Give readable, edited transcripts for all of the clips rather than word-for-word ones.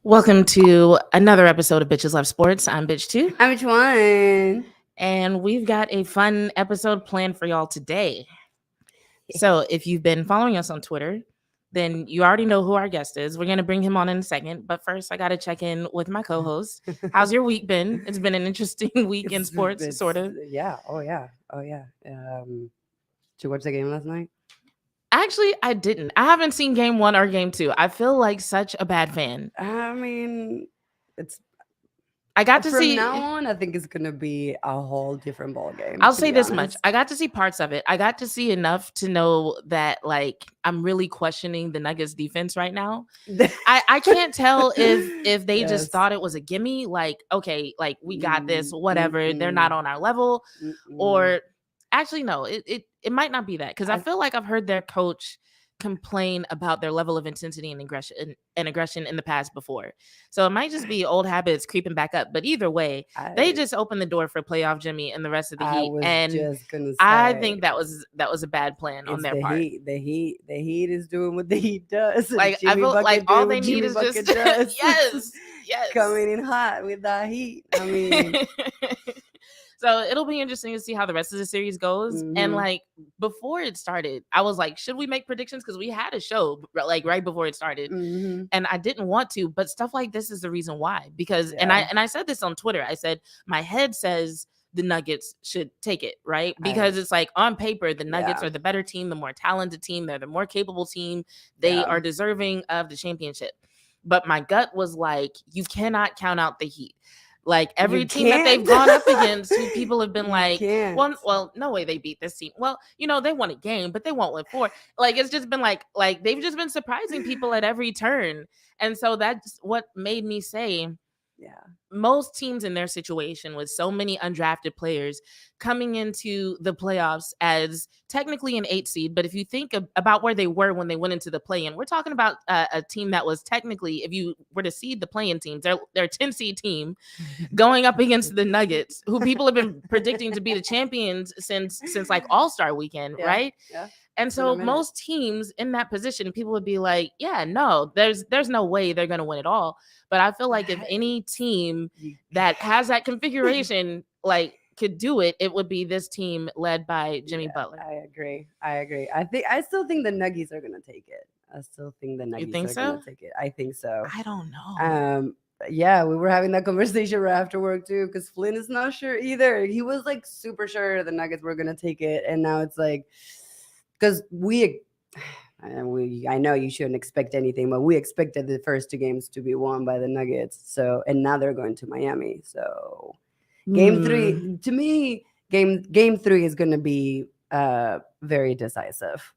Welcome to another episode of Bitches Love Sports. I'm Bitch 2. I'm which one? And we've got a fun episode planned for y'all today. So if you've been following us on Twitter, then you already know who our guest is. We're going to bring him on in a second. But first, I got to check in with my co-host. How's your week been? It's been an interesting week in sports, sort of. Yeah. Oh, yeah. Did you watch the game last night? Actually, I didn't. I haven't seen game 1 or game 2. I feel like such a bad fan. I mean, I got to from see. now on, I think it's gonna be a whole different ball game. I'll say this much. I got to see parts of it. I got to see enough to know that I'm really questioning the Nuggets defense right now. I can't tell if they just thought it was a gimme, okay, we got this, whatever. They're not on our level. Or actually, no, it might not be that, because I feel like I've heard their coach complain about their level of intensity and aggression in the past before. So it might just be old habits creeping back up. But either way, they just opened the door for playoff Jimmy and the rest of the Heat. And I think that was a bad plan on their part. The Heat is doing what the Heat does. I feel like all they need is just yes, coming in hot with that Heat. I mean. So it'll be interesting to see how the rest of the series goes. And before it started, I was like, should we make predictions? Because we had a show right before it started. And I didn't want to, but stuff like this is the reason why. Because and I said this on Twitter. I said my head says the Nuggets should take it, right? Because it's on paper, the Nuggets are the better team, the more talented team, they're the more capable team. They are deserving of the championship. But my gut was like, you cannot count out the Heat. Every team that they've gone up against, people have been well, no way they beat this team. Well, they won a game, but they won't win 4. It's just been they've just been surprising people at every turn. And so that's what made me say, most teams in their situation with so many undrafted players coming into the playoffs as technically an 8 seed. But if you think about where they were when they went into the play-in, we're talking about a team that was technically, if you were to seed the play-in teams, they're a 10 seed team going up against the Nuggets, who people have been predicting to be the champions since All-Star weekend, right? Yeah. And so most teams in that position, people would be like, yeah, no, there's no way they're going to win it all. But I feel like if any team that has that configuration, could do it, it would be this team led by Jimmy Butler. I agree. I still think the Nuggets are going to take it. I still think the Nuggets are going to take it. I think so. I don't know. Yeah, we were having that conversation right after work too, because Flynn is not sure either. He was super sure the Nuggets were going to take it. And now it's because I know you shouldn't expect anything, but we expected the first 2 games to be won by the Nuggets. So, and now they're going to Miami. So, game 3 to me, game 3 is going to be very decisive.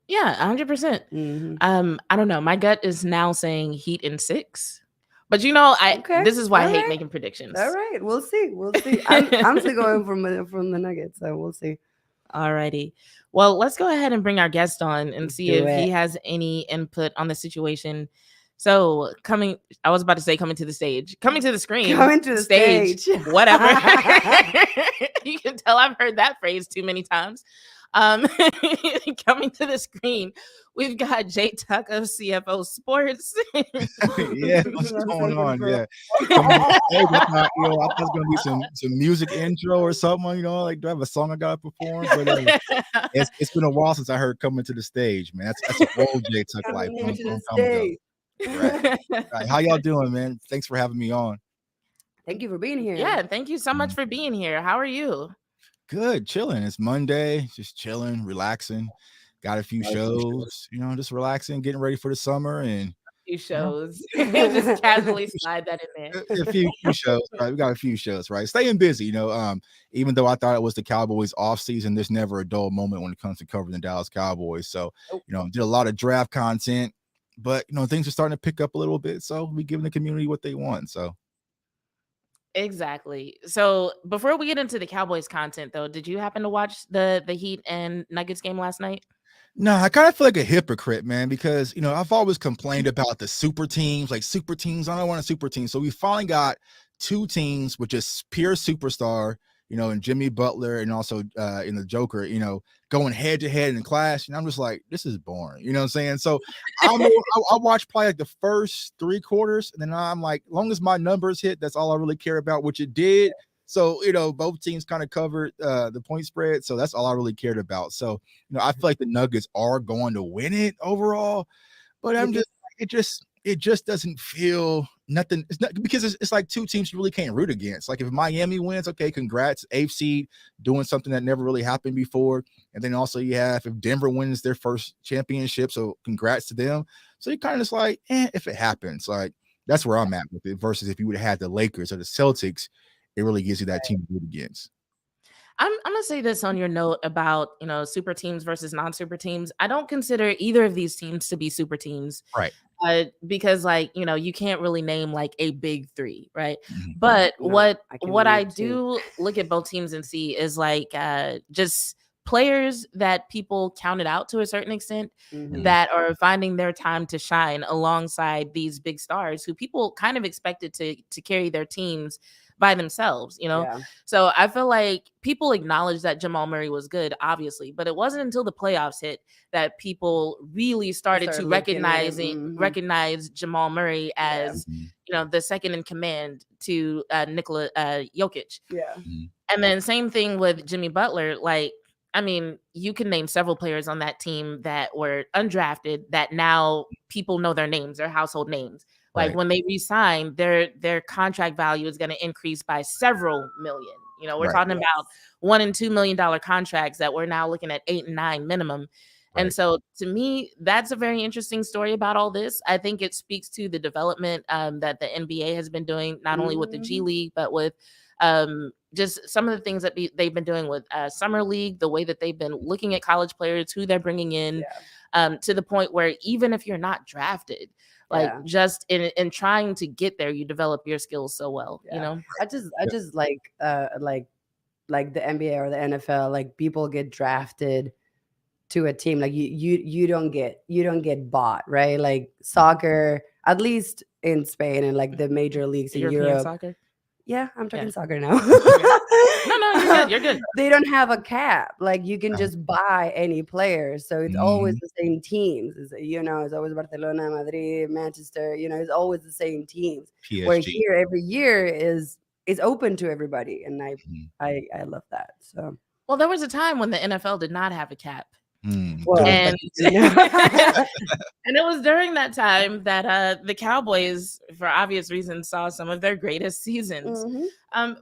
Yeah, 100%. I don't know. My gut is now saying Heat in 6. But this is why I hate making predictions. All right, we'll see. I'm still going from the Nuggets, so we'll see. Alrighty. Well, let's go ahead and bring our guest on and see if he has any input on the situation. So I was about to say coming to the stage, coming to the screen, coming to the stage. Whatever. You can tell I've heard that phrase too many times. Coming to the screen, we've got Jay Tuck of CFO Sports. Yeah, what's going on? Yeah, I thought it was gonna be some music intro or something. Do I have a song I gotta perform? But it's been a while since I heard "Coming to the Stage," man. That's an old Jay Tuck life. Right. How y'all doing, man? Thanks for having me on. Thank you for being here. Yeah, thank you so much for being here. How are you? Good, chilling. It's Monday, just chilling, relaxing. Got a few shows, just relaxing, getting ready for the summer, and few shows. Just casually slide that in there. A few shows, right? We got a few shows, right? Staying busy, even though I thought it was the Cowboys off season, there's never a dull moment when it comes to covering the Dallas Cowboys. So, did a lot of draft content, but things are starting to pick up a little bit. So we giving the community what they want. So exactly. So before we get into the Cowboys content, though, did you happen to watch the Heat and Nuggets game last night? No, I kind of feel like a hypocrite, man, because, I've always complained about the super teams, I don't want a super team. So we finally got 2 teams with just pure superstar and Jimmy Butler and also in the Joker, going head to head in class. And I'm just like, this is boring. You know what I'm saying? So I watch probably like the first 3 quarters. And then I'm like, long as my numbers hit, that's all I really care about, which it did. So, both teams kind of covered the point spread. So that's all I really cared about. So, I feel like the Nuggets are going to win it overall, but it just doesn't feel nothing. It's not because it's like 2 teams you really can't root against. Like if Miami wins, okay, congrats, 8th seed doing something that never really happened before. And then also you have if Denver wins their first championship, so congrats to them. So you kind of just like, if it happens, like that's where I'm at with it. Versus if you would have had the Lakers or the Celtics, it really gives you that team to root against. I'm gonna say this on your note about super teams versus non-super teams. I don't consider either of these teams to be super teams, Right? Because you can't really name like a big 3, right? Mm-hmm. But No, what I do look at both teams and see is like just players that people counted out to a certain extent that are finding their time to shine alongside these big stars who people kind of expected to carry their teams by themselves, Yeah. So I feel like people acknowledged that Jamal Murray was good, obviously, but it wasn't until the playoffs hit that people really started to recognize Jamal Murray as the second in command to Nikola Jokic. Yeah. And then same thing with Jimmy Butler. Like, I mean, you can name several players on that team that were undrafted that now people know their names, their household names. Like when they resign, their contract value is going to increase by several million. We're talking about $1 and $2 million contracts that we're now looking at 8 and 9 minimum. Right. And so to me, that's a very interesting story about all this. I think it speaks to the development that the NBA has been doing, not only with the G League, but with just some of the things that they've been doing with Summer League, the way that they've been looking at college players, who they're bringing in, to the point where even if you're not drafted, just in trying to get there, you develop your skills so well. I just like the NBA or the NFL, like people get drafted to a team, like you don't get bought, right? Like soccer, at least in Spain and like the major leagues in Europe. Soccer. Yeah, I'm talking soccer now. No, you're good. They don't have a cap. Like you can just buy any player. So it's always the same teams. It's always Barcelona, Madrid, Manchester. It's always the same teams. PSG. Where here every year is open to everybody, and I love that. So well, there was a time when the NFL did not have a cap. Well, and it was during that time that the Cowboys, for obvious reasons, saw some of their greatest seasons.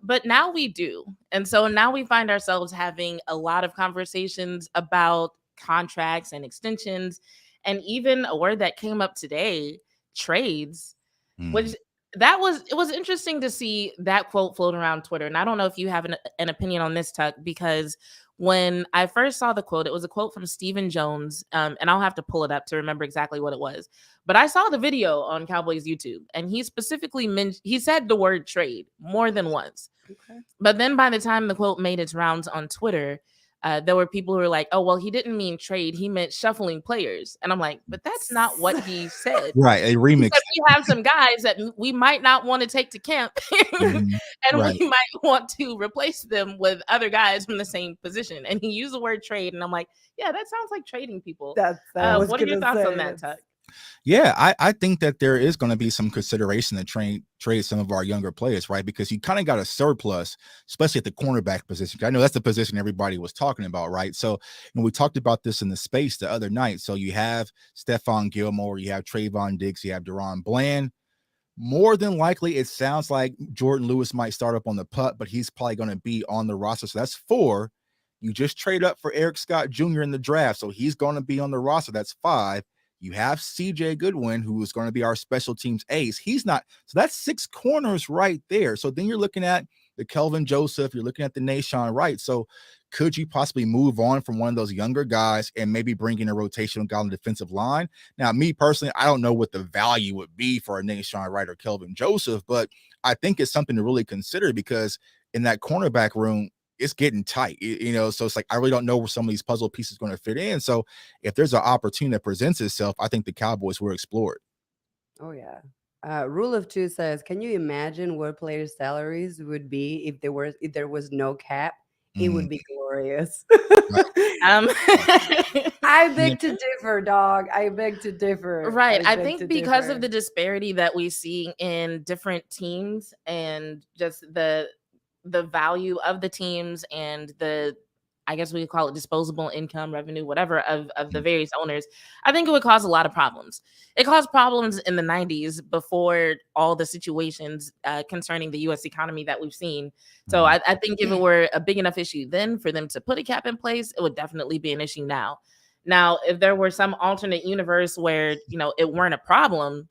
But now we do. And so now we find ourselves having a lot of conversations about contracts and extensions, and even a word that came up today, trades, which it was interesting to see that quote float around Twitter. And I don't know if you have an opinion on this, Tuck, because when I first saw the quote, it was a quote from Stephen Jones, and I'll have to pull it up to remember exactly what it was. But I saw the video on Cowboys YouTube, and he specifically he said the word trade more than once. Okay. But then by the time the quote made its rounds on Twitter, there were people who were like, oh, well, he didn't mean trade. He meant shuffling players. And I'm like, but that's not what he said. Right. A remix. Because we have some guys that we might not want to take to camp and we might want to replace them with other guys from the same position. And he used the word trade. And I'm like, yeah, that sounds like trading people. What are your thoughts on that, Tuck? Yeah, I think that there is going to be some consideration to trade some of our younger players, right? Because you kind of got a surplus, especially at the cornerback position. I know that's the position everybody was talking about, right? So we talked about this in the space the other night. So you have Stephon Gilmore, you have Trayvon Diggs, you have Deron Bland. More than likely, it sounds like Jordan Lewis might start up on the putt, but he's probably going to be on the roster. So that's 4. You just trade up for Eric Scott Jr. in the draft, so he's going to be on the roster. That's 5. You have CJ Goodwin, who is going to be our special teams ace. He's not. So that's 6 corners right there. So then you're looking at the Kelvin Joseph. You're looking at the Nashawn Wright. So could you possibly move on from one of those younger guys and maybe bring in a rotational guy on the defensive line? Now, me personally, I don't know what the value would be for a Nashawn Wright or Kelvin Joseph, but I think it's something to really consider because in that cornerback room, it's getting tight, so it's like, I really don't know where some of these puzzle pieces are going to fit in. So if there's an opportunity that presents itself, I think the Cowboys will explore it. Oh yeah. Rule of Two says, "Can you imagine what players' salaries would be if there was no cap? It Mm, would be glorious." right. Um, I Yeah. beg to differ, dog. I beg to differ. right. I I beg to think because of differ. the disparity that we see in different teams and just the value of the teams and the, I guess we could call it disposable income revenue, whatever, of the Mm, various owners, I think it would cause a lot of problems. It caused problems in the 90s before all the situations concerning the US economy that we've seen. So mm, I think if it were a big enough issue then for them to put a cap in place, it would definitely be an issue now. Now, if there were some alternate universe where, it weren't a problem,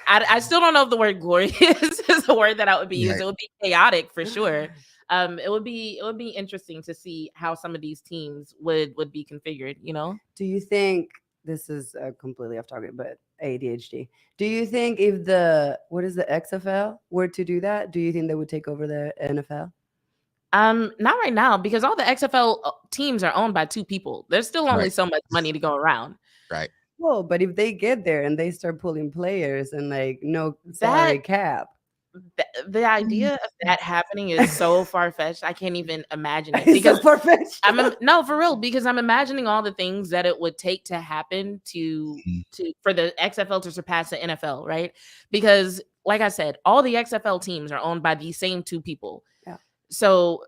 I still don't know if the word glorious is a word that I would be used. right. It would be chaotic for sure. It would be interesting to see how some of these teams would be configured. Do you think this is completely off target, but ADHD? Do you think if the what is the XFL were to do that, do you think they would take over the NFL? Not right now because all the XFL teams are owned by two people. There's still only Right. so much money to go around. Right. Well, but if they get there and they start pulling players and like no That salary cap, the idea of that happening is so far fetched. I can't even imagine it it's so because far fetched. no, for real, because I'm imagining all the things that it would take to happen to Mm, for the XFL to surpass the NFL, right? Because like I said, all the XFL teams are owned by the same two people. Yeah. So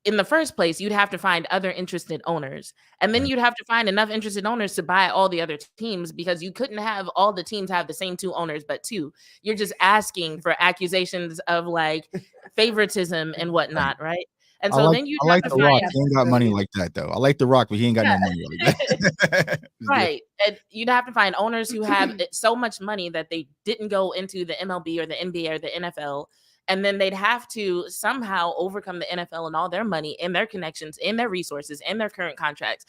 in the first place, you'd have to find other interested owners. And then right. you'd have to find enough interested owners to buy all the other teams because you couldn't have all the teams have the same two owners, but two. You're just asking for accusations of like favoritism and Right. whatnot, right? And I so like then you'd I have like to The find, Rock. He That's ain't got money brilliant. like that though. I like The Rock, but he ain't got yeah, no money like that. It's different. right. And you'd have to find owners who have so much money that they didn't go into the MLB or the NBA or the NFL. And then they'd have to somehow overcome the NFL and all their money and their connections and their resources and their current contracts.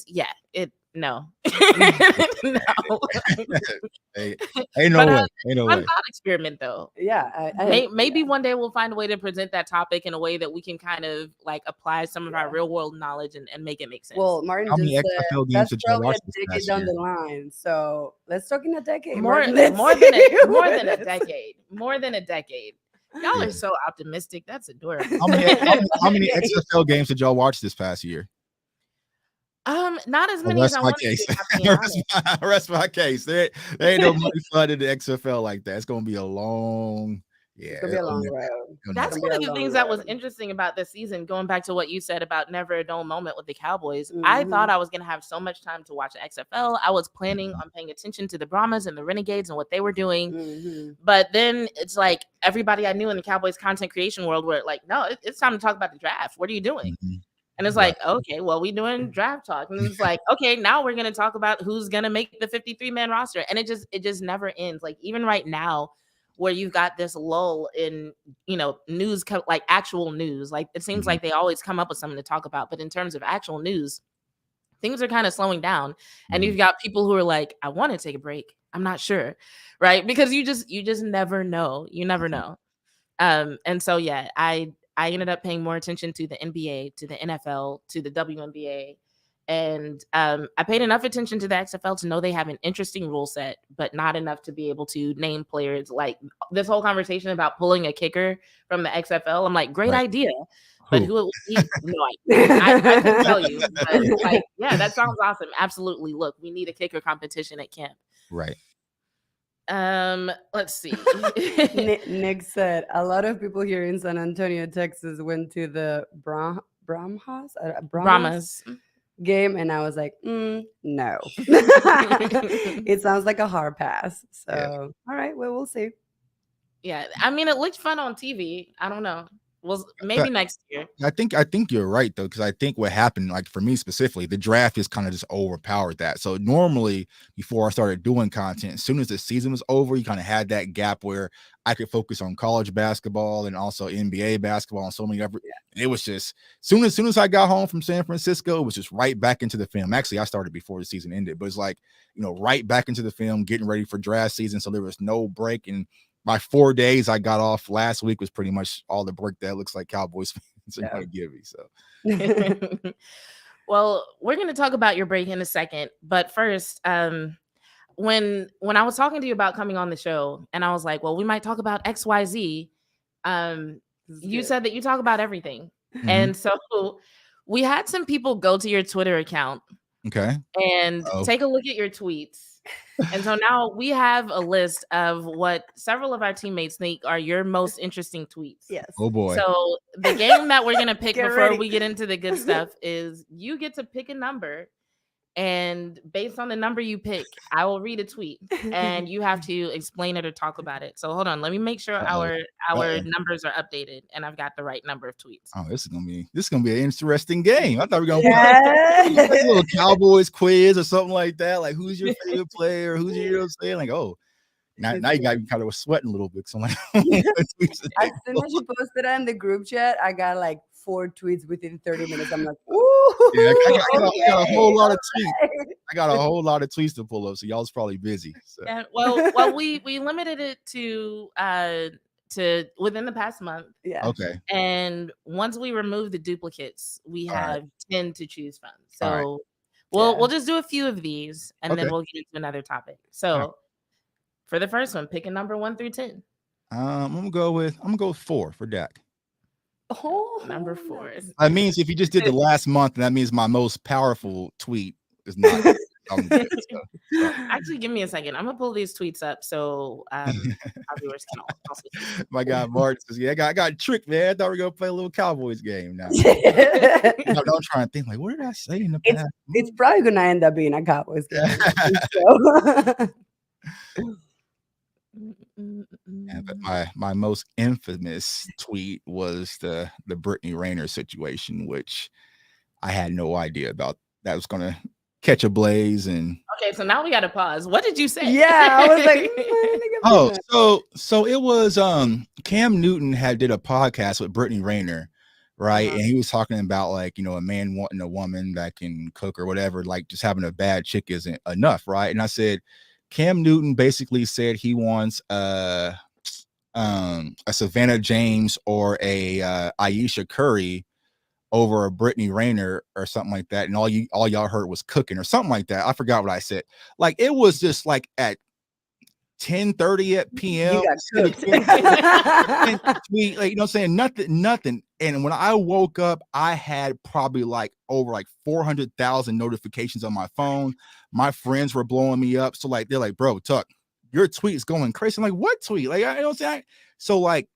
Yeah. No. No. Hey, ain't no But way. Ain't no fun way. thought experiment though. Yeah, Maybe one day we'll find a way to present that topic in a way that we can kind of like apply some of our yeah. real world knowledge and make it make sense. Well, Martin How just many said XFL games that's did y'all probably watch a this decade past down year? the line. So let's talk in a decade, more Martin. Let's more see than a more what than a it is. decade. More than a decade. Y'all Yeah. are so optimistic. That's adorable. How many XFL games did y'all watch this past year? Not as I many as rest I my wanted case. to, if I'm being honest. Rest my case. There ain't no money flooded the XFL like that. It's gonna be a long, It's yeah. gonna be a long It'll road. That's It's never. gonna one be of a the long things that was road. interesting about this season. Going back to what you said about never a dull moment with the Cowboys, I Mhm. thought I was gonna have so much time to watch the XFL. I was planning Mhm. on paying attention to the Brahmas and the Renegades and what they were doing. Mhm. But then it's like everybody I knew in the Cowboys content creation world were like, no, it's time to talk about the draft. What are you doing? Mhm. And it's Right. like, okay, well, we doing draft talk. And it's like, okay, now we're gonna talk about who's gonna make the 53-man roster. And it just never ends. Like even right now, where you've got this lull in, news, like actual news. Like it seems Mhm. like they always come up with something to talk about. But in terms of actual news, things are kind of slowing down. And Mhm. you've got people who are like, I want to take a break. I'm not sure. Right. Because you just never know. You never Mhm. know. And so yeah, I ended up paying more attention to the NBA, to the NFL, to the WNBA, and I paid enough attention to the XFL to know they have an interesting rule set, but not enough to be able to name players. Like this whole conversation about pulling a kicker from the XFL, I'm like, great Right. idea, but Who? who it would be? No, I couldn't tell you, but like, yeah, that sounds awesome. Absolutely. Look, we need a kicker competition at camp. Right. Let's see. Nick said a lot of people here in San Antonio, Texas, went to the Brahmas Brahmas. game, and I was like, no. It sounds like a hard pass. So, Yeah. all right, well, we'll see. Yeah, I mean, it looked fun on TV. I don't know. Well, maybe next year. I think you're right though, because I think what happened, like for me specifically, the draft just kind of just overpowered that. So normally, before I started doing content, as soon as the season was over, you kind of had that gap where I could focus on college basketball and also NBA basketball and so many other. It was just soon as I got home from San Francisco, it was just right back into the film. Actually, I started before the season ended, but it's like right back into the film, getting ready for draft season. So there was no break. And my 4 days I got off last week was pretty much all the break that looks like Cowboys fans are going to give me. So, Well, we're going to talk about your break in a second, but first, when I was talking to you about coming on the show, and I was like, well, we might talk about XYZ. You said that you talk about everything. And so we had some people go to your Twitter account. Okay. And take a look at your tweets. And so now we have a list of what several of our teammates think are your most interesting tweets. Yes. Oh boy. So the game that we're going to pick before we get into the good stuff is you get to pick a number. And based on the number you pick, I will read a tweet and you have to explain it or talk about it. So hold on, let me make sure our numbers are updated and I've got the right number of tweets. Oh, this is gonna be an interesting game. I thought we were gonna play a little Cowboys quiz or something like that. Like, who's your favorite player? Who's your, you know what I'm saying? Like, oh, now you got me kind of sweating a little bit. So I'm like, as soon as you posted it in the group chat, I got like 4 tweets within 30 minutes. I'm like, ooh. Yeah, I got a whole lot of tweets. I got a whole lot of tweets to pull up, so y'all's probably busy. So. Yeah, well, we limited it to within the past month. Yeah. Okay. And once we remove the duplicates, we have 10 to choose from. So right. we'll just do a few of these, and then we'll get into another topic. So for the first one, pick a number 1 through 10. I'm gonna go with 4 for Dak. Oh, number 4. That means if you just did the last month, that means my most powerful tweet is not. Actually, give me a second. I'm gonna pull these tweets up so our viewers can also see. My guy Martin says, "Yeah, I got tricked, man. I thought we were gonna play a little Cowboys game now." I'm trying to think, like, what did I say in the past? It's probably gonna end up being a Cowboys game. Yeah, but my most infamous tweet was the Brittany Rayner situation, which I had no idea about. That was gonna catch a blaze. And okay, so now we got to pause. What did you say? Yeah, I was like, so it was Cam Newton did a podcast with Brittany Rayner, right? And he was talking about, like, you know, a man wanting a woman that can cook or whatever, like just having a bad chick isn't enough, right? And I said, Cam Newton basically said he wants a Savannah James or a Ayesha Curry over a Brittany Rayner or something like that, and all y'all heard was cooking or something like that. I forgot what I said. Like, it was just like at 10:30 p.m. You got cooked. Like, you know what I'm saying? Nothing. And when I woke up, I had probably like over like 400,000 notifications on my phone. My friends were blowing me up. So like, they're like, bro, Tuck, your tweet is going crazy. I'm like, what tweet? Like, I don't say. So like,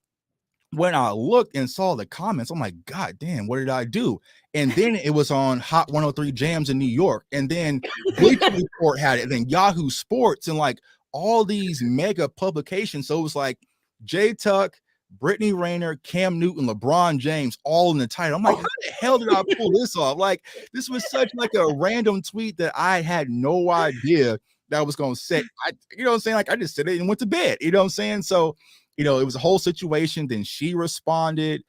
when I looked and saw the comments, I'm like, God damn, what did I do? And then it was on Hot 103 Jams in New York. And then Bleacher Report had it. And then Yahoo Sports and like all these mega publications. So it was like Jay Tuck, Brittany Rayner, Cam Newton, LeBron James, all in the title. I'm like, how the hell did I pull this off? Like, this was such like a random tweet that I had no idea that was going to set. You know what I'm saying? Like, I just said it and went to bed. You know what I'm saying? So, you know, it was a whole situation. Then she responded.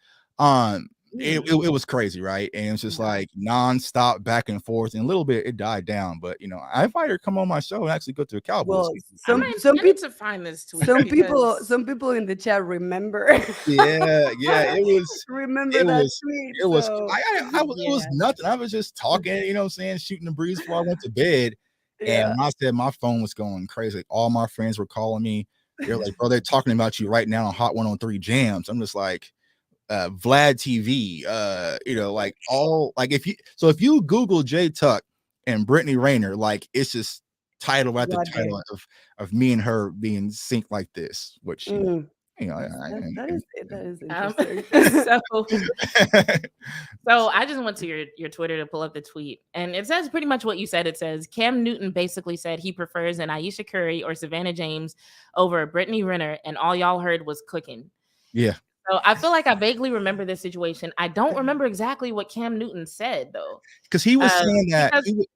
It was crazy, right? And it's just like nonstop back and forth. And a little bit it died down. But you know, I invited her to come on my show and actually go to the Cowboys. Well, some people to find this tweet. Some people in the chat remember. Yeah, it was. Remember that tweet. It was. It was nothing. I was just talking. You know what I'm saying? Shooting the breeze before I went to bed. Yeah. And when I said my phone was going crazy, like, all my friends were calling me. They're like, bro, they're talking about you right now on Hot 103 Jams. I'm just like, Vlad TV, you know, like all like if you Google Jay Tuck and Brittany Rayner, like it's just title after title of me and her being synced like this, which you know, that is interesting. So I just went to your Twitter to pull up the tweet, and it says pretty much what you said. It says Cam Newton basically said he prefers an Ayesha Curry or Savannah James over a Brittany Renner, and all y'all heard was cooking. Yeah. So I feel like I vaguely remember this situation. I don't remember exactly what Cam Newton said though, because he was saying that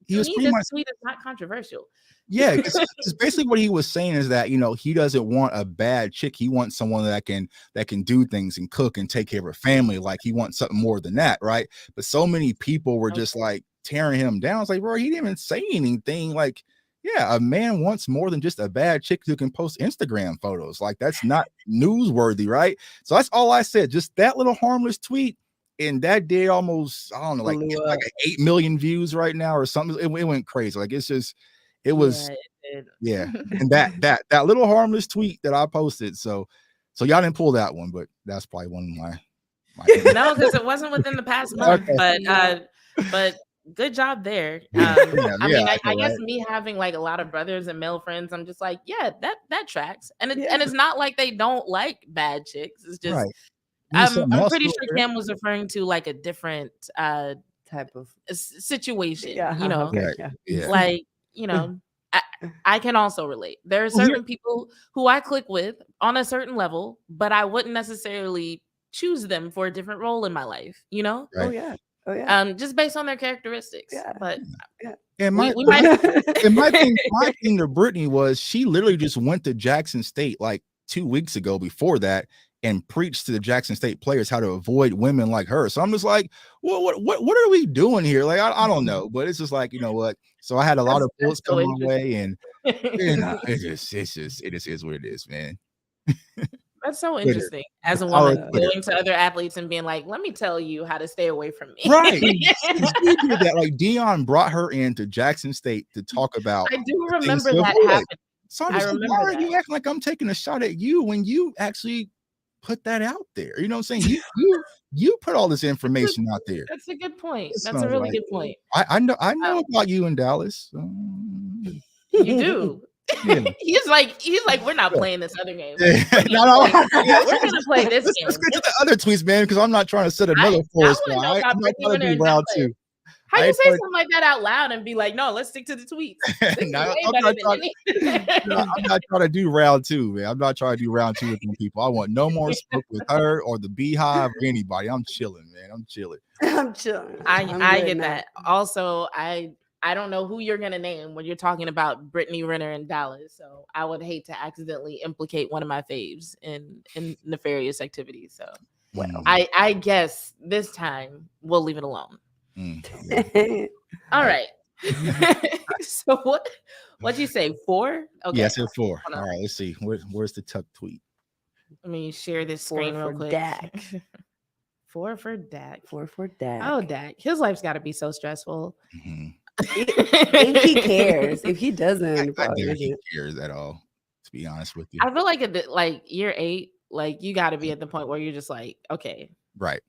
he was pretty much. This tweet is not controversial. Yeah, because basically what he was saying is that, you know, he doesn't want a bad chick. He wants someone that can do things and cook and take care of her family. Like, he wants something more than that, right? But so many people were just like tearing him down. It's like, bro, he didn't even say anything. Like, yeah, a man wants more than just a bad chick who can post Instagram photos. Like, that's not newsworthy, right? So that's all I said. Just that little harmless tweet. And that did almost, I don't know, like 8 million views right now or something. It went crazy. Like, it's just. It was Yeah, and that little harmless tweet that I posted. So y'all didn't pull that one, but that's probably one of my. No, because it wasn't within the past month. Okay. But good job there. I Guess me having like a lot of brothers and male friends, I'm just like, yeah, that tracks. And it's not like they don't like bad chicks. It's just I'm pretty sure Cam was referring to like a different type of situation. Like I can also relate. There are certain people who I click with on a certain level, but I wouldn't necessarily choose them for a different role in my life, Right. Oh yeah. Just based on their characteristics. But and my thing to Brittany was she literally just went to Jackson State like 2 weeks ago before that and preached to the Jackson State players how to avoid women like her. So I'm just like, well, what are we doing here? Like, I don't know, but it's just like, you know what? So I had a lot of bullets come my way, and it is what it is, man. That's so interesting. As a woman, going to other athletes and being like, let me tell you how to stay away from me. Right. She did that. Like Dion brought her into Jackson State to talk about. I do remember that happened. So I'm just like, why are you acting like I'm taking a shot at you when you actually put that out there? You know what I'm saying? You put all this information out there. That's a good point. That's a really good point. I know about you in Dallas. You do. Yeah. He's like, we're not playing this other game. We're gonna play this game. Let's get to the other tweets, man, because I'm not trying to set another forest. I'm not trying to do round two. How you say something like that out loud and be like, no, let's stick to the tweets. I'm not trying to do round two, man. I'm not trying to do round two with them people. I want no more smoke with her or the Beehive or anybody. I'm chilling, man. I'm chilling. I get that. Also, I don't know who you're going to name when you're talking about Brittany Renner in Dallas. So I would hate to accidentally implicate one of my faves in nefarious activities. So I guess this time we'll leave it alone. All right. So what'd you say? 4? Okay. Yeah, I said 4. All right, let's see. Where's the Tuck tweet? Let me share this screen real quick. Dak. 4 for Dak. 4 for Dak. Oh, Dak. His life's got to be so stressful. Mm-hmm. If he cares. If he doesn't, he cares at all, to be honest with you. I feel like year 8, like you got to be at the point where you're just like, okay. Right.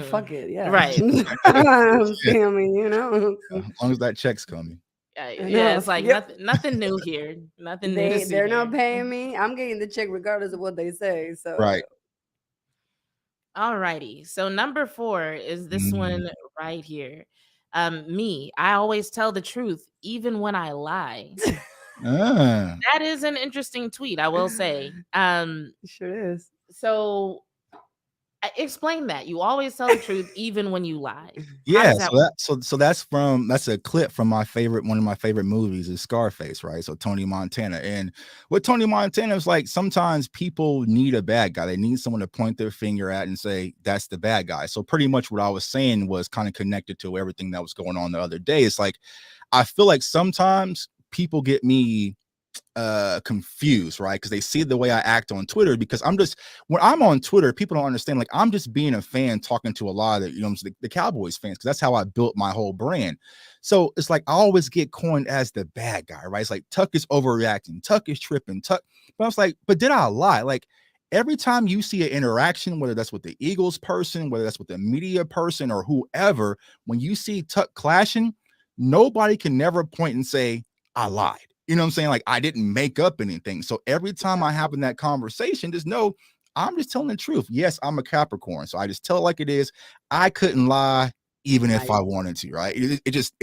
Fuck it. Yeah. Right. I mean, you know. As long as that check's coming. Yeah, it's like nothing new here. Nothing new. They're not paying me. I'm getting the check regardless of what they say. So right. All righty. So number 4 is this one right here. Me, I always tell the truth, even when I lie. That is an interesting tweet, I will say. It sure is. So explain that. You always tell the truth, even when you lie. Yeah. So that's a clip from one of my favorite movies is Scarface, right? So Tony Montana. And what Tony Montana is like, sometimes people need a bad guy. They need someone to point their finger at and say, that's the bad guy. So pretty much what I was saying was kind of connected to everything that was going on the other day. It's like, I feel like sometimes people get me confused, right? Because they see the way I act on Twitter, because when I'm on Twitter, people don't understand, like, I'm just being a fan talking to a lot of the Cowboys fans, because that's how I built my whole brand. So it's like I always get coined as the bad guy, right? It's like Tuck is overreacting, Tuck is tripping, Tuck. But I was like, but did I lie? Like, every time you see an interaction, whether that's with the Eagles person, whether that's with the media person or whoever, when you see Tuck clashing, nobody can never point and say, I lied. You know what I'm saying? Like, I didn't make up anything. So every time I have in that conversation, just know I'm just telling the truth. Yes, I'm a Capricorn, so I just tell it like it is. I couldn't lie even if I wanted to, right? It just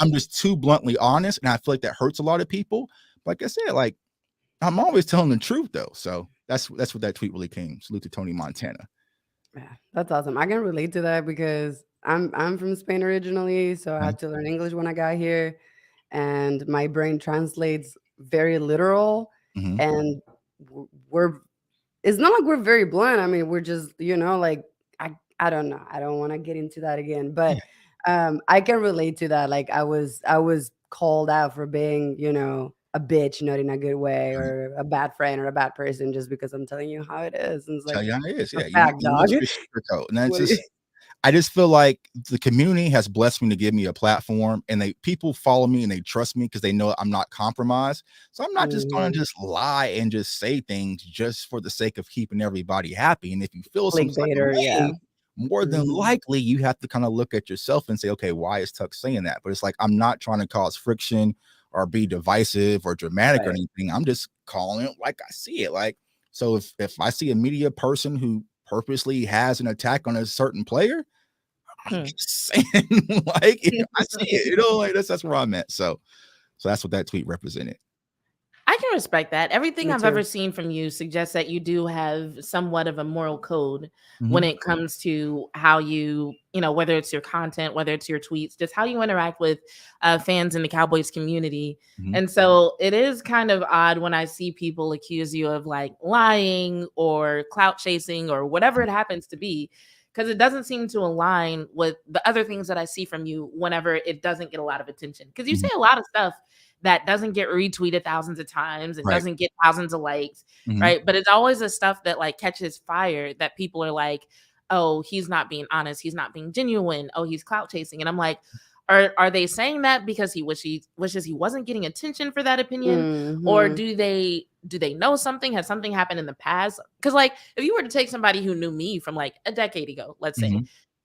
I'm just too bluntly honest, and I feel like that hurts a lot of people. Like I said, like, I'm always telling the truth though. So that's what that tweet really came. Salute to Tony Montana. Yeah, that's awesome. I can relate to that because I'm from Spain originally, so I had to learn English when I got here. And my brain translates very literal, and it's not like we're very blunt. I mean, we're just, like, I don't know. I don't want to get into that again, but I can relate to that. Like, I was called out for being, a bitch, not in a good way, or a bad friend or a bad person, just because I'm telling you how it is. And it's like, tell you how it is. Yeah, fact, dog. And that's just, I just feel like the community has blessed me to give me a platform, and people follow me and they trust me because they know I'm not compromised. So I'm not just going to just lie and just say things just for the sake of keeping everybody happy. And if you feel some type of way, more than likely you have to kind of look at yourself and say, okay, why is Tuck saying that? But it's like, I'm not trying to cause friction or be divisive or dramatic or anything. I'm just calling it like I see it. Like, so if I see a media person who purposely has an attack on a certain player, I'm just saying, like, I see it, like that's where I'm at. So that's what that tweet represented. I can respect that. Everything I've ever seen from you suggests that you do have somewhat of a moral code when it comes to how you know, whether it's your content, whether it's your tweets, just how you interact with fans in the Cowboys community. And so it is kind of odd when I see people accuse you of like lying or clout chasing or whatever it happens to be, because it doesn't seem to align with the other things that I see from you whenever it doesn't get a lot of attention. Because you say a lot of stuff that doesn't get retweeted thousands of times. It doesn't get thousands of likes, right? But it's always the stuff that like catches fire that people are like, oh, he's not being honest. He's not being genuine. Oh, he's clout chasing. And I'm like, are they saying that because he wishes he wasn't getting attention for that opinion? Or do they know something? Has something happened in the past? Because like, if you were to take somebody who knew me from like a decade ago, let's say,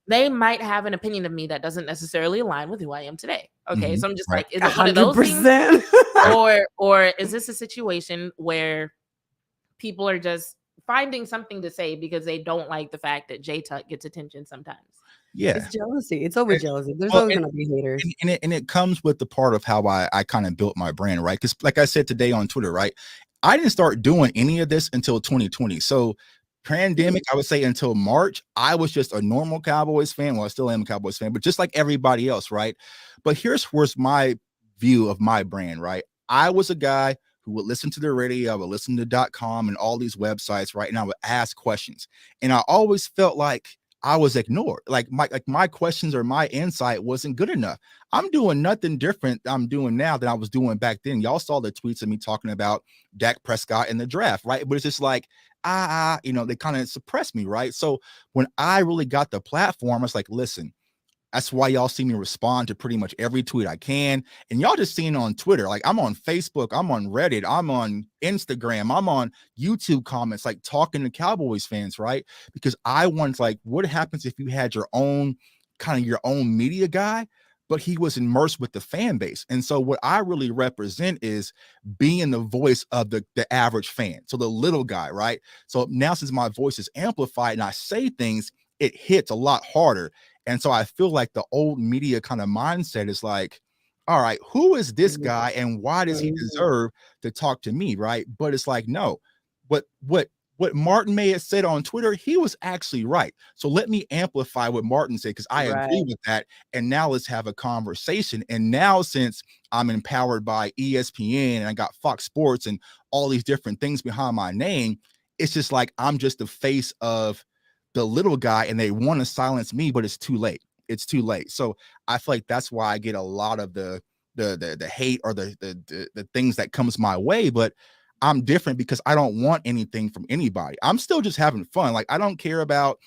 they might have an opinion of me that doesn't necessarily align with who I am today. Okay. So I'm just like, is it one of those things? Or is this a situation where people are just finding something to say because they don't like the fact that J Tuck gets attention sometimes? Yeah. It's jealousy. It's always jealousy. There's always going to be haters. And it comes with the part of how I kind of built my brand, right? Because like I said today on Twitter, right? I didn't start doing any of this until 2020. So pandemic, I would say until March, I was just a normal Cowboys fan. Well, I still am a Cowboys fan, but just like everybody else, right? But where's my view of my brand, right? I was a guy who would listen to the radio, I would listen to .com and all these websites, right? And I would ask questions. And I always felt like I was ignored. Like my questions or my insight wasn't good enough. I'm doing nothing different I'm doing now than I was doing back then. Y'all saw the tweets of me talking about Dak Prescott in the draft, right? But it's just like, they kind of suppressed me, right? So when I really got the platform, I was like, listen, that's why y'all see me respond to pretty much every tweet I can. And y'all just seen on Twitter. Like I'm on Facebook, I'm on Reddit, I'm on Instagram, I'm on YouTube comments, like talking to Cowboys fans, right? Because I want, like, what happens if you had your own media guy, but he was immersed with the fan base? And so what I really represent is being the voice of the average fan. So the little guy, right? So now since my voice is amplified and I say things, it hits a lot harder. And so I feel like the old media kind of mindset is like, all right, who is this guy and why does he deserve to talk to me, right? But it's like, no, what Martin may have said on Twitter, he was actually right. So let me amplify what Martin said because I agree with that. And now let's have a conversation. And now since I'm empowered by ESPN and I got Fox Sports and all these different things behind my name, it's just like I'm just the face of the little guy and they want to silence me, but it's too late. It's too late. So I feel like that's why I get a lot of the hate or the things that comes my way. But I'm different because I don't want anything from anybody. I'm still just having fun. Like I don't care about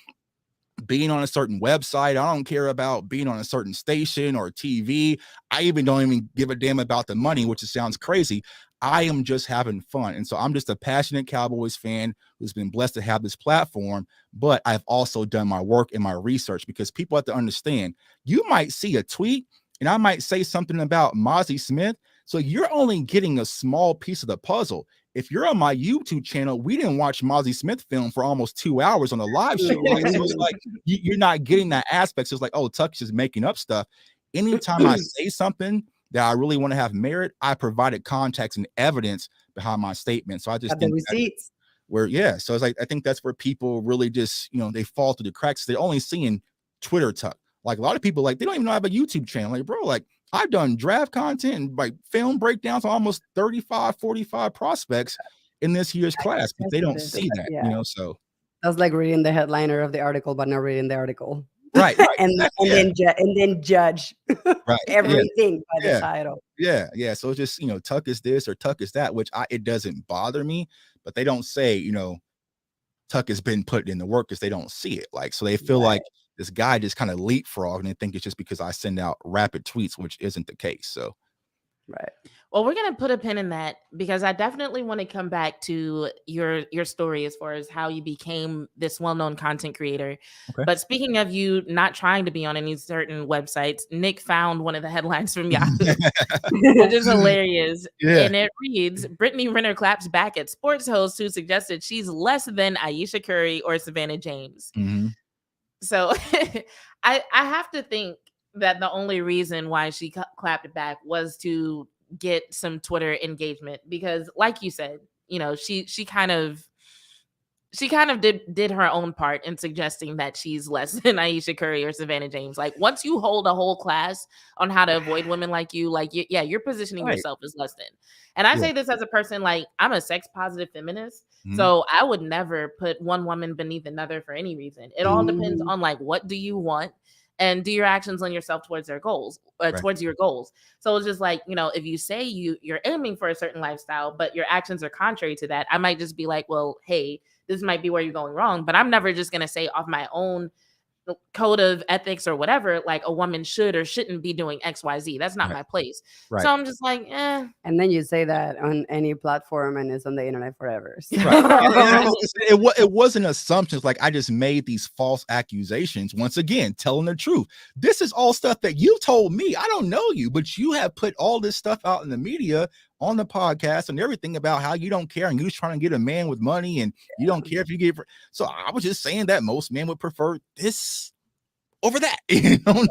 being on a certain website. I don't care about being on a certain station or TV. I even don't even give a damn about the money, which sounds crazy. I am just having fun. And so I'm just a passionate Cowboys fan who's been blessed to have this platform, but I've also done my work and my research because people have to understand, you might see a tweet and I might say something about Mozzie Smith. So you're only getting a small piece of the puzzle. If you're on my YouTube channel, we didn't watch Mozzie Smith film for almost 2 hours on a live show. Right? So it's like, you're not getting that aspect. So it's like, oh, Tuck's just making up stuff. Anytime I say something that I really want to have merit, I provided context and evidence behind my statement. So I just think receipts. So it's like, I think that's where people really just, they fall through the cracks. They're only seeing Twitter Tuck. Like a lot of people, like, they don't even know I have a YouTube channel. Like, bro, like I've done draft content and like film breakdowns on almost 35, 45 prospects in this year's class, but they don't see that, so. That's like reading the headliner of the article, but not reading the article. Right. and then judge everything by the title. Yeah. So it's just, Tuck is this or Tuck is that, which it doesn't bother me, but they don't say, Tuck has been put in the work because they don't see it. Like, so they feel like this guy just kind of leapfrog and they think it's just because I send out rapid tweets, which isn't the case. So right. Well, we're gonna put a pin in that because I definitely want to come back to your story as far as how you became this well-known content creator. Okay. But speaking of you not trying to be on any certain websites, Nick found one of the headlines from Yahoo, which is hilarious. Yeah. And it reads, Brittany Renner claps back at sports host who suggested she's less than Ayesha Curry or Savannah James. Mm-hmm. So I have to think that the only reason why she clapped back was to get some Twitter engagement, because like you said, you know, she kind of did her own part in suggesting that she's less than Ayesha Curry or Savannah James. Like, once you hold a whole class on how to avoid women like you, like, you're positioning yourself as less than. And I say this as a person, like, I'm a sex positive feminist, so I would never put one woman beneath another for any reason. It all depends on, like, what do you want, and do your actions on yourself towards their goals, towards your goals. So it's just like, you know, if you say you're aiming for a certain lifestyle, but your actions are contrary to that, I might just be like, well, hey, this might be where you're going wrong. But I'm never just going to say off my own code of ethics or whatever, like a woman should or shouldn't be doing XYZ. That's not my place. Right. So I'm just like, eh. And then you say that on any platform and it's on the internet forever. So. Right. It wasn't assumptions. Like, I just made these false accusations. Once again, telling the truth. This is all stuff that you told me. I don't know you, but you have put all this stuff out in the media, on the podcast and everything, about how you don't care and you're just trying to get a man with money and you don't care if you get. So I was just saying that most men would prefer this over that. You know,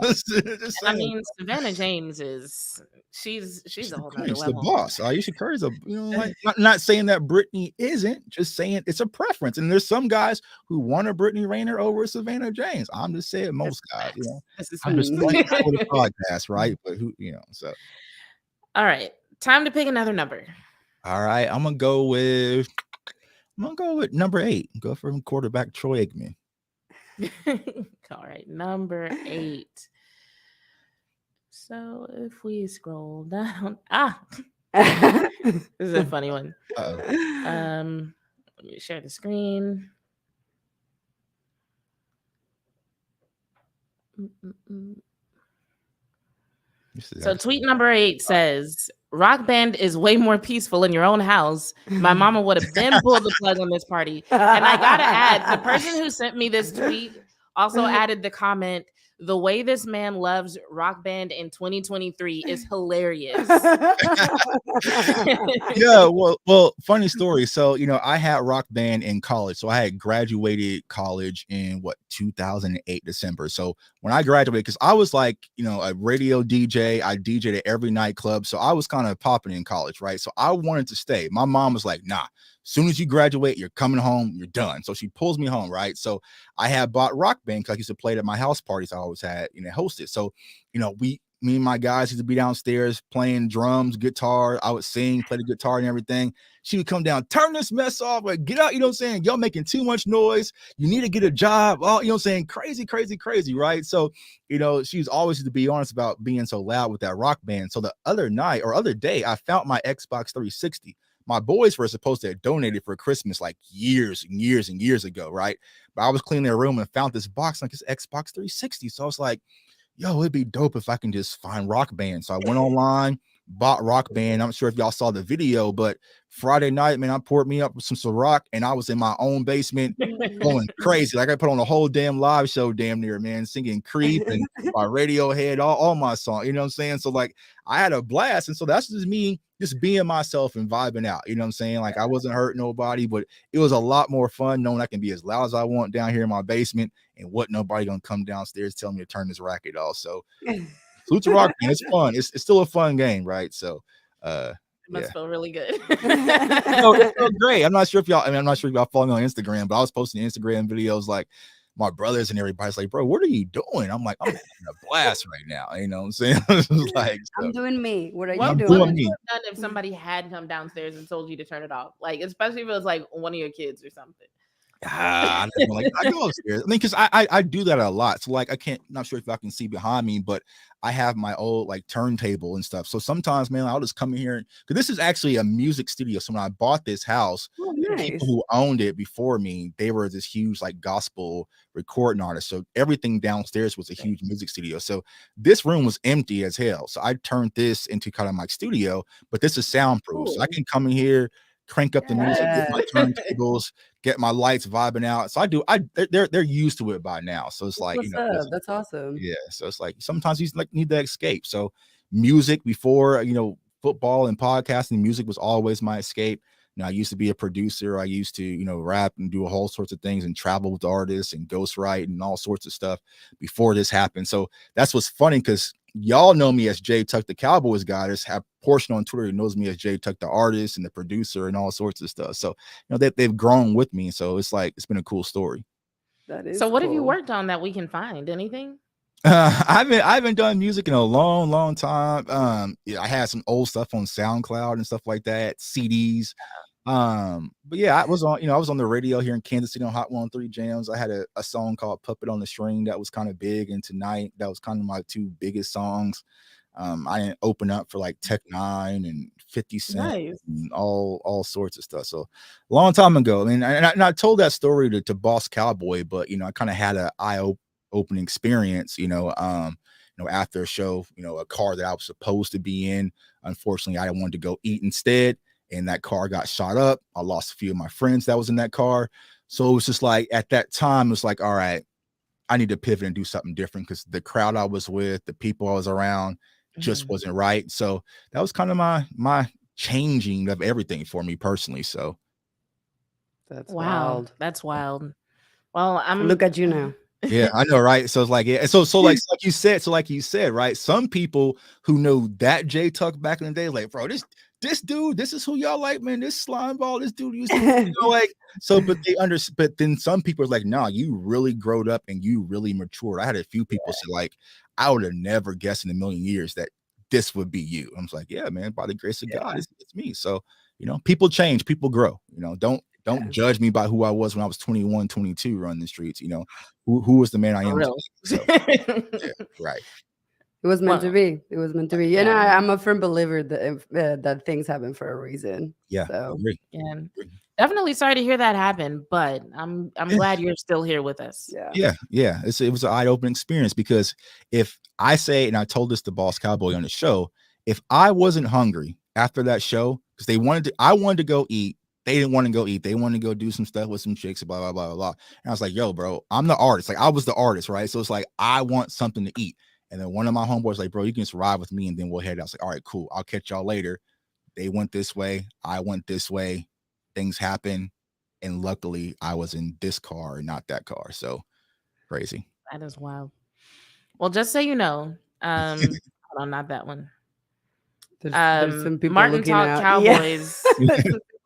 I mean, Savannah James she's a whole nother she's level. the boss. Ayesha Curry's like, not saying that Brittany isn't, just saying it's a preference. And there's some guys who want a Brittany Renner over Savannah James. I'm just saying most guys, you know. I'm just playing for the podcast, right? But who, you know, so. All right. Time to pick another number. All right. I'm gonna go with number 8. Go for quarterback Troy Aikman. All right, number 8. So if we scroll down, this is a funny one. Let me share the screen. So tweet number 8 says, rock band is way more peaceful in your own house. My mama would have then pulled the plug on this party. And I gotta add, the person who sent me this tweet also added the comment, the way this man loves rock band in 2023 is hilarious. Yeah, well, funny story. So, you know, I had rock band in college. So I had graduated college in 2008 December. So when I graduated, because I was like, you know, a radio DJ, I DJed at every nightclub. So I was kind of popping in college, right? So I wanted to stay. My mom was like, nah, as soon as you graduate, you're coming home, you're done. So she pulls me home, right? So I had bought rock band because I used to play it at my house parties I always had, you know, hosted. So, you know, me and my guys used to be downstairs playing drums, guitar. I would sing, play the guitar and everything. She would come down, turn this mess off, like, get out, you know what I'm saying? Y'all making too much noise. You need to get a job. Oh, you know what I'm saying? Crazy, crazy, crazy, right? So, you know, she's always to be honest about being so loud with that rock band. So the other day, I found my Xbox 360. My boys were supposed to have donated for Christmas like years and years and years ago, right? But I was cleaning their room and found this box, like this Xbox 360. So I was like, yo, it'd be dope if I can just find rock band. So I went online, bought rock band. I'm sure if y'all saw the video, but Friday night, man, I poured me up with some Ciroc and I was in my own basement going crazy. Like I put on a whole damn live show damn near, man, singing Creep and my Radiohead, all my songs, you know what I'm saying? So like I had a blast. And so that's just me just being myself and vibing out, you know what I'm saying? Like I wasn't hurting nobody, but it was a lot more fun knowing I can be as loud as I want down here in my basement and what nobody gonna come downstairs telling me to turn this racket off. So Salute to Rock, man. It's fun. It's still a fun game, right? So it must feel really good. No, it felt great. I'm not sure if y'all follow me on Instagram, but I was posting Instagram videos like my brothers and everybody's like, bro, what are you doing? I'm like, I'm having a blast right now. You know what I'm saying? Like, so. I'm doing me. What are you doing? doing? What would you have done if somebody had come downstairs and told you to turn it off? Like, especially if it was like one of your kids or something. I don't like I go upstairs. I mean, because I do that a lot. So like I can't not sure if I can see behind me, but I have my old like turntable and stuff. So sometimes, man, I'll just come in here because this is actually a music studio. So when I bought this house, Oh, the nice. people who owned it before me, they were this huge like gospel recording artist. So everything downstairs was a huge music studio. So this room was empty as hell. So I turned this into kind of my studio, but this is soundproof. So I Cool. can come in here, crank up the music, get my Yes. turntables, get my lights vibing out. So they're used to it by now. So it's That's like, what's up. That's awesome. yeah. So it's like sometimes you like need that escape. So music before, football and podcasting, music was always my escape. I used to be a producer. I used to, rap and do a whole sorts of things and travel with artists and ghostwrite and all sorts of stuff before this happened. So that's what's funny because y'all know me as Jay Tuck, the Cowboys guy. There's a portion on Twitter who knows me as Jay Tuck, the artist and the producer and all sorts of stuff. So, they've grown with me. So it's like, it's been a cool story. That is So what have you cool. worked on that we can find? Anything? I haven't done music in a long time. Yeah, I had some old stuff on SoundCloud and stuff like that, CDs. But yeah, I was on the radio here in Kansas City on Hot 103 Jams. I had a song called Puppet on the String that was kind of big, and Tonight, that was kind of my two biggest songs. I didn't open up for like Tech Nine and 50 Cent Nice. and all sorts of stuff. So a long time ago. I mean, and I told that story to Boss Cowboy, but I kind of had an eye-opening experience, after a show, a car that I was supposed to be in. Unfortunately, I wanted to go eat instead, and that car got shot up. I lost a few of my friends that was in that car. So it was just like, at that time, it was like, all right, I need to pivot and do something different because the crowd I was with, the people I was around just wasn't right. So that was kind of my changing of everything for me personally. So That's Wow, wild. that's wild. Well, Look at you now. yeah, I know, right? So it's like, yeah, so like you said, right? Some people who know that Jay Tuck back in the day, like, bro, this dude, this is who y'all like, man. This slime ball, this dude used to, like, so, but but then some people are like, nah, you really growed up and you really matured. I had a few people say, like, I would have never guessed in a million years that this would be you. I was like, yeah, man, by the grace of God, it's me. So, people change, people grow. Don't judge me by who I was when I was 21, 22 running the streets. Who was the man I am today. So, yeah, right. It was meant to be. It was meant to be. Yeah. I'm a firm believer that things happen for a reason. Yeah, So. agree. Yeah. Definitely sorry to hear that happen, but I'm glad you're still here with us. Yeah. It was an eye-opening experience because if I say, and I told this to Boss Cowboy on the show, if I wasn't hungry after that show, because I wanted to go eat. They didn't want to go eat. They wanted to go do some stuff with some chicks, blah, blah, blah, blah, blah. And I was like, yo, bro, I'm the artist. Like, I was the artist, right? So it's like, I want something to eat. And then one of my homeboys like, bro, you can just ride with me and then we'll head out. I was like, all right, cool. I'll catch y'all later. They went this way. I went this way. Things happen. And luckily, I was in this car and not that car. So crazy. That is wild. Well, just so you know, hold on, not that one. There's some people Martin looking Talk out. Cowboys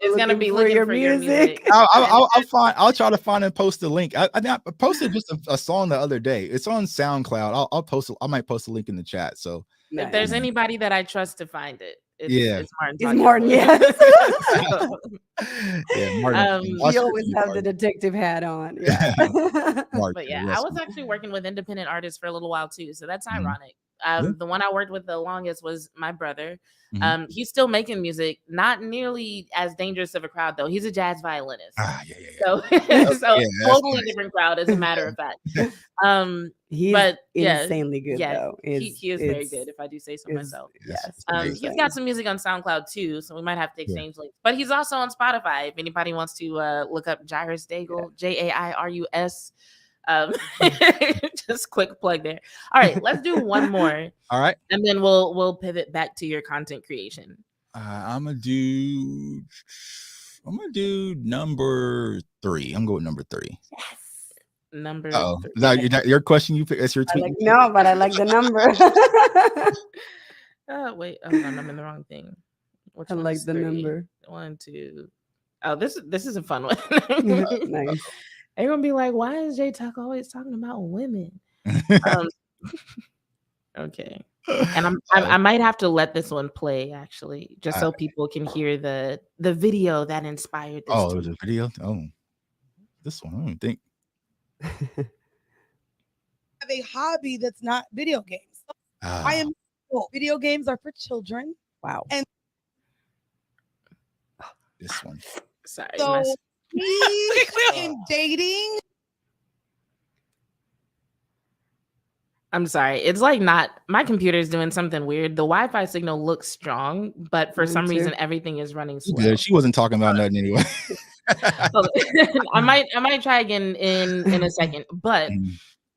is gonna be looking for your music. I'll try to find and post the link. I posted just a song the other day. It's on SoundCloud. I'll post it. I might post a link in the chat. So if there's anybody that I trust to find it, it's Martin. It's Martin, yes. Yeah, Martin. He always have the detective hat on. Yeah. Martin, but yeah, I was actually working with independent artists for a little while too, so that's ironic. Yeah. The one I worked with the longest was my brother. Mhm. He's still making music, not nearly as dangerous of a crowd though. He's a jazz violinist. Yeah. So, totally different crowd, as a matter of fact. He's but insanely good yeah, though. He is very good, if I do say so myself. Yes. He's got some music on SoundCloud too, so we might have to exchange links. But he's also on Spotify. If anybody wants to look up Jairus Daigle, Jairus. Just quick plug there. All right, let's do one more. All right, and then we'll pivot back to your content creation. I'm gonna do number 3. I'm going number 3. Yes, number. Now your question. You pick. That's your tweet. No, but I like the number. Wait, hold on, I'm in the wrong thing. I like the number. 1, 2. Oh, this is a fun one. Nice. They're gonna be like, why is Jay Tuck always talking about women? Okay. And I might have to let this one play actually, just so people can hear the video that inspired this. Oh, it was a video. Oh, This one, I don't even think. Have a hobby that's not video games. I am. Video games are for children. Wow. And this one. Sorry. So in dating. I'm sorry. It's like not my computer's doing something weird. The Wi-Fi signal looks strong, but for some reason everything is running slow. Good. She wasn't talking about nothing anyway. I might try again in a second. But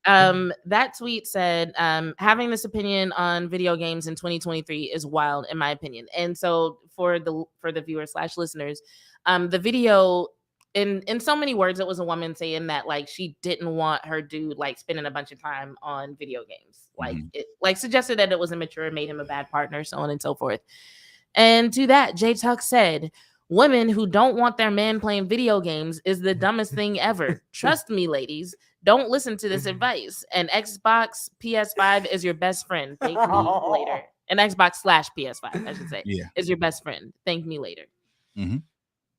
that tweet said, having this opinion on video games in 2023 is wild, in my opinion. And so for the viewers / listeners, the video, in so many words, it was a woman saying that like she didn't want her dude like spending a bunch of time on video games, like it like suggested that it was immature, made him a bad partner, so on and so forth. And to that, Jay Tuck said, women who don't want their man playing video games is the dumbest thing ever. Trust me, ladies, don't listen to this advice. An Xbox PS5 is your best friend. Thank me later. An Xbox / PS5, I should say, is your best friend. Thank me later.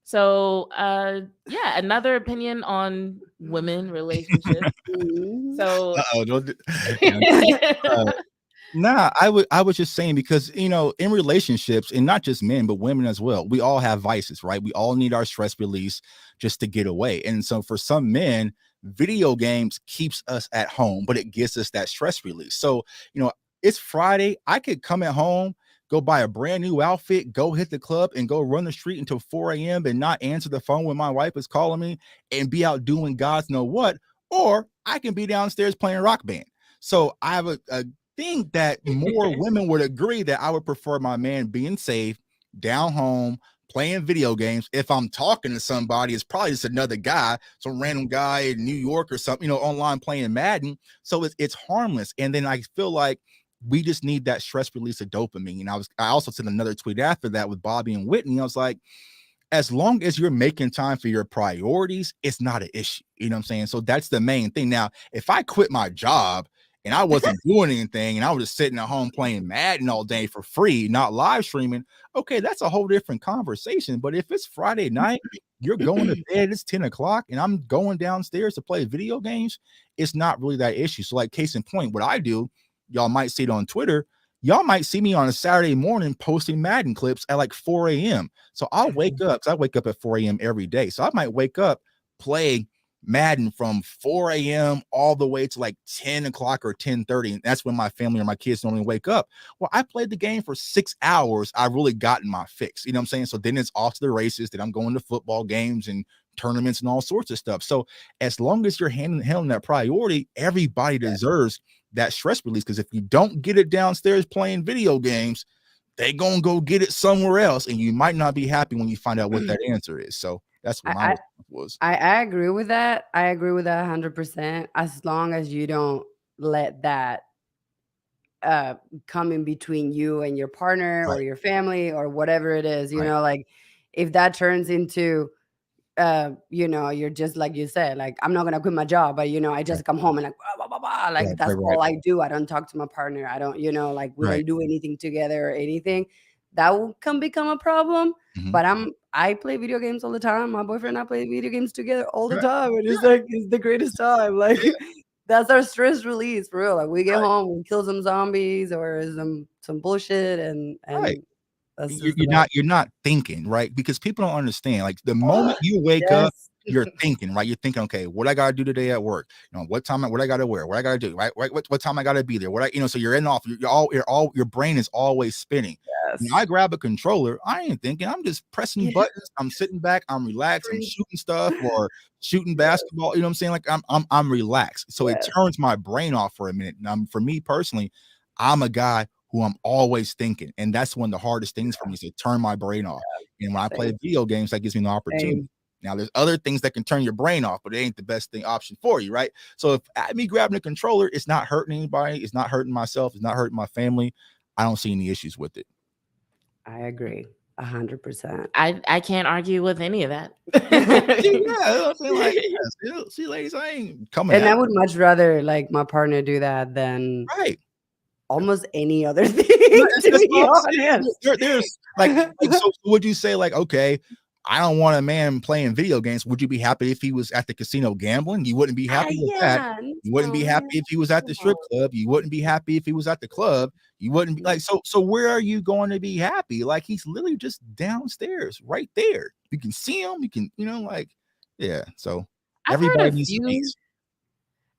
So, another opinion on women relationships. So, nah, I was just saying, because, you know, in relationships, and not just men, but women as well, we all have vices, right? We all need our stress release just to get away. And so for some men, video games keeps us at home, but it gives us that stress release. So, you know, it's Friday. I could come at home, go buy a brand new outfit, go hit the club, and go run the street until 4 a.m. and not answer the phone when my wife is calling me and be out doing God's know what. Or I can be downstairs playing Rock Band. So I have a thing that more women would agree that I would prefer my man being safe, down home, playing video games. If I'm talking to somebody, it's probably just another guy, some random guy in New York or something, you know, online playing Madden. So it's harmless. And then I feel like we just need that stress release of dopamine. And I also sent another tweet after that with Bobby and Whitney. I was like, as long as you're making time for your priorities, it's not an issue. You know what I'm saying? So that's the main thing. Now, if I quit my job and I wasn't doing anything and I was just sitting at home playing Madden all day for free, not live streaming, okay, that's a whole different conversation. But if it's Friday night, you're going to bed, it's 10 o'clock, and I'm going downstairs to play video games, it's not really that issue. So like, case in point, what I do, y'all might see it on Twitter. Y'all might see me on a Saturday morning posting Madden clips at like 4 a.m. So I'll wake up, because I wake up at 4 a.m. every day. So I might wake up, play Madden from 4 a.m. all the way to like 10 o'clock or 10:30. And that's when my family or my kids normally wake up. Well, I played the game for 6 hours. I've really gotten my fix. You know what I'm saying? So then it's off to the races. Then I'm going to football games and tournaments and all sorts of stuff. So as long as you're handling that priority, everybody deserves that stress release. Because if you don't get it downstairs playing video games, they gonna go get it somewhere else, and you might not be happy when you find out what that answer is. So that's what my response was. I agree with that. I agree with that 100%. As long as you don't let that come in between you and your partner or your family or whatever it is, you know, like if that turns into you know, you're just like you said, like, I'm not gonna quit my job, but you know, I just come home and like blah, blah, blah, blah. Like that's all I do. I don't talk to my partner. I don't, you know, like we don't do anything together or anything. That can become a problem. But I play video games all the time. My boyfriend and I play video games together all the time. And it's like it's the greatest time. Like that's our stress release for real. Like we get home, we kill some zombies or some bullshit and you're not thinking, right? Because people don't understand. Like the moment you wake up, you're thinking, right? You're thinking, okay, what I gotta do today at work? You know, what I gotta wear? What I gotta do? Right? What time I gotta be there? So you're your brain is always spinning. When I grab a controller, I ain't thinking. I'm just pressing buttons. I'm sitting back. I'm relaxed. I'm shooting stuff or shooting basketball. You know what I'm saying? Like I'm relaxed. So it turns my brain off for a minute. And for me personally, I'm a guy who I'm always thinking. And that's one of the hardest things for me is to turn my brain off. And when I play video games, that gives me an opportunity. Now, there's other things that can turn your brain off, but it ain't the best option for you, right? So if me grabbing a controller, it's not hurting anybody. It's not hurting myself. It's not hurting my family. I don't see any issues with it. I agree 100%. I can't argue with any of that. See, ladies, I ain't coming. And I would much rather like my partner do that than almost any other thing. There's like, so would you say like, okay, I don't want a man playing video games. Would you be happy if he was at the casino gambling? You wouldn't be happy with that. You wouldn't be happy if he was at the strip club. You wouldn't be happy if he was at the club. You wouldn't be like, so where are you going to be happy? Like, he's literally just downstairs right there. You can see him. You can, like, yeah. So everybody needs peace.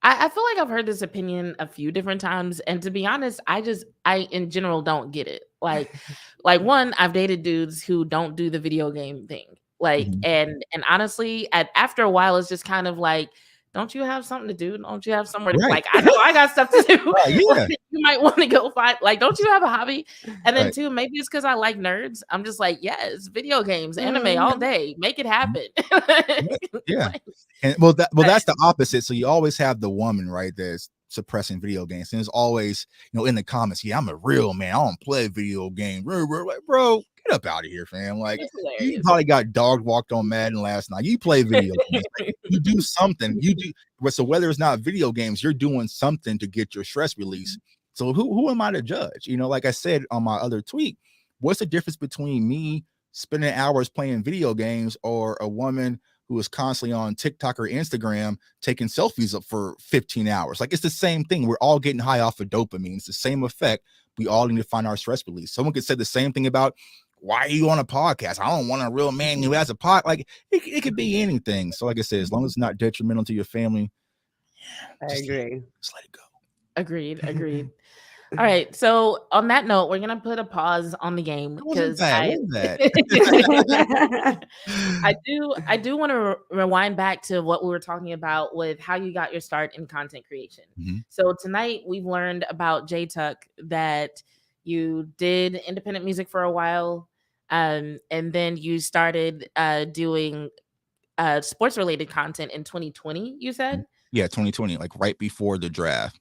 I feel like I've heard this opinion a few different times, and to be honest, I in general don't get it. Like one, I've dated dudes who don't do the video game thing. Like, and honestly, after a while, it's just kind of like, don't you have something to do? Don't you have somewhere to like? I know I got stuff to do. Yeah. You might want to go find, like, don't you have a hobby? And then two, maybe it's because I like nerds. I'm just like, yes, video games, anime all day, make it happen. Yeah. And that's the opposite. So you always have the woman, right, that's suppressing video games, and it's always, in the comments, yeah, I'm a real man, I don't play video games. Like, bro, get up out of here, fam. Like, you probably got dog walked on Madden last night. You play video games. Like, you do something. You do. So whether it's not video games, you're doing something to get your stress release. So who am I to judge? Like I said on my other tweet, what's the difference between me spending hours playing video games or a woman who is constantly on TikTok or Instagram taking selfies up for 15 hours? Like, it's the same thing. We're all getting high off of dopamine. It's the same effect. We all need to find our stress release. Someone could say the same thing about, why are you on a podcast? I don't want a real man who has a pod. Like, it could be anything. So like I said, as long as it's not detrimental to your family, I agree. Just let it go. Agreed. All right. So on that note, we're gonna put a pause on the game because I do want to rewind back to what we were talking about with how you got your start in content creation. So tonight we've learned about J Tuck, that you did independent music for a while, and then you started doing sports related content in 2020. You said, yeah, 2020, like right before the draft.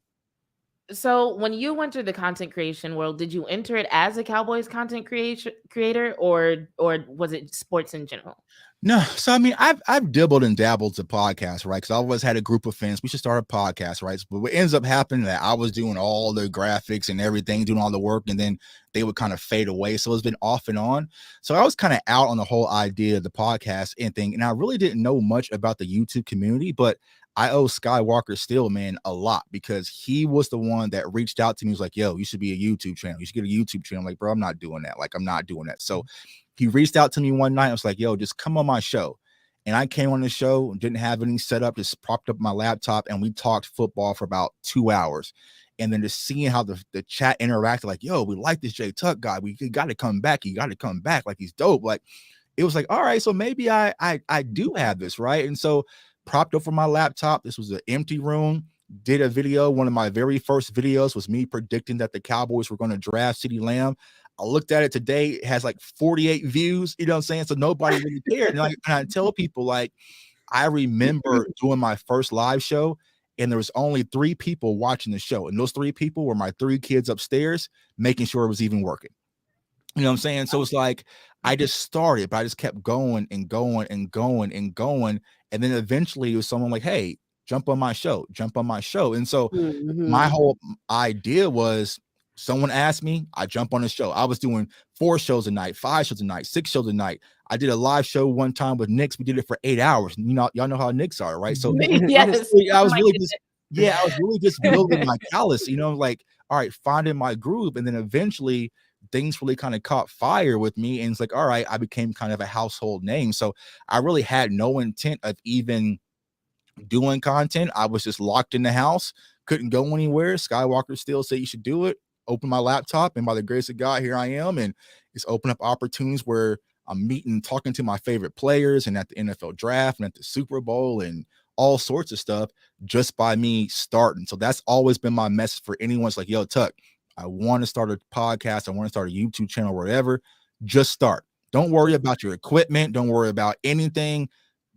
So when you entered the content creation world, did you enter it as a Cowboys content creator, or was it sports in general? No. So, I mean, I've dibbled and dabbled to podcasts, right? Because I always had a group of friends. We should start a podcast, right? But what ends up happening that I was doing all the graphics and everything, doing all the work, and then they would kind of fade away. So it's been off and on. So I was kind of out on the whole idea of the podcast and thing. And I really didn't know much about the YouTube community, but I owe Skywalker Still, man, a lot, because he was the one that reached out to me. He was like, yo, you should be a YouTube channel. You should get a YouTube channel. I'm like, bro, I'm not doing that. Like, I'm not doing that. So he reached out to me one night. I was like, yo, just come on my show. And I came on the show, didn't have any setup, just propped up my laptop, and we talked football for about 2 hours. And then just seeing how the chat interacted, like, yo, we like this J Tuck guy. We got to come back. You got to come back. Like, he's dope. Like, it was like, all right, so maybe I do have this, right? And so propped up for my laptop. This was an empty room. Did a video. One of my very first videos was me predicting that the Cowboys were going to draft CeeDee Lamb. I looked at it today. It has like 48 views. You know what I'm saying? So nobody really cared. And I tell people, like, I remember doing my first live show, and there was only 3 people watching the show. And those 3 people were my 3 kids upstairs, making sure it was even working. You know what I'm saying? So it's like, I just started, but I just kept going and going and going and going. And then eventually it was someone like, hey, jump on my show. And so my whole idea was, someone asked me, I jump on the show. I was doing 4 shows a night, 5 shows a night, 6 shows a night. I did a live show one time with Knicks. We did it for 8 hours. Y'all know how Knicks are, right? So yes. I was really just building my callus, like, all right, finding my groove. And then eventually things really kind of caught fire with me. And it's like, all right, I became kind of a household name. So I really had no intent of even doing content. I was just locked in the house, couldn't go anywhere. Skywalker Still said you should do it. Open my laptop, and by the grace of God, here I am. And it's opened up opportunities where I'm meeting, talking to my favorite players, and at the NFL draft and at the Super Bowl and all sorts of stuff just by me starting. So that's always been my message for anyone. It's like, yo, Tuck, I want to start a podcast. I want to start a YouTube channel, whatever. Just start. Don't worry about your equipment. Don't worry about anything.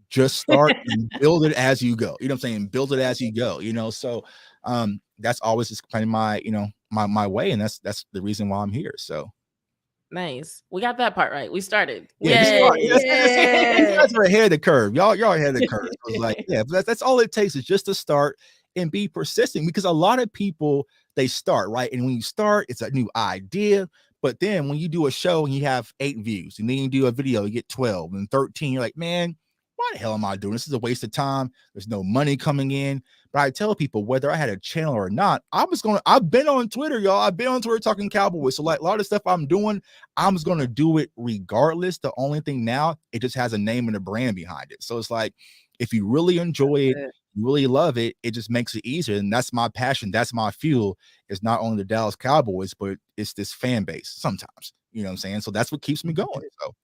Just start and build it as you go. You know what I'm saying? Build it as you go, So that's always just kind of my, my way. And that's the reason why I'm here. So nice. We got that part right. We started. Yeah. You guys are ahead of the curve. Y'all ahead of the curve. I was like, yeah, that's all it takes, is just to start and be persistent, because a lot of people, they start, right? And when you start, it's a new idea, But then when you do a show and you have 8 views, and then you do a video, you get 12 and 13, you're like, man, why the hell am I doing this? This is a waste of time. There's no money coming in. But I tell people, whether I had a channel or not, I've been on Twitter, y'all. I've been on Twitter talking Cowboys. So like a lot of stuff I'm doing, I'm just gonna do it regardless. The only thing now, it just has a name and a brand behind it. So it's like, if you really enjoy it, you really love it, it just makes it easier. And that's my passion. That's my fuel. It's not only the Dallas Cowboys, but it's this fan base sometimes. You know what I'm saying? So that's what keeps me going. So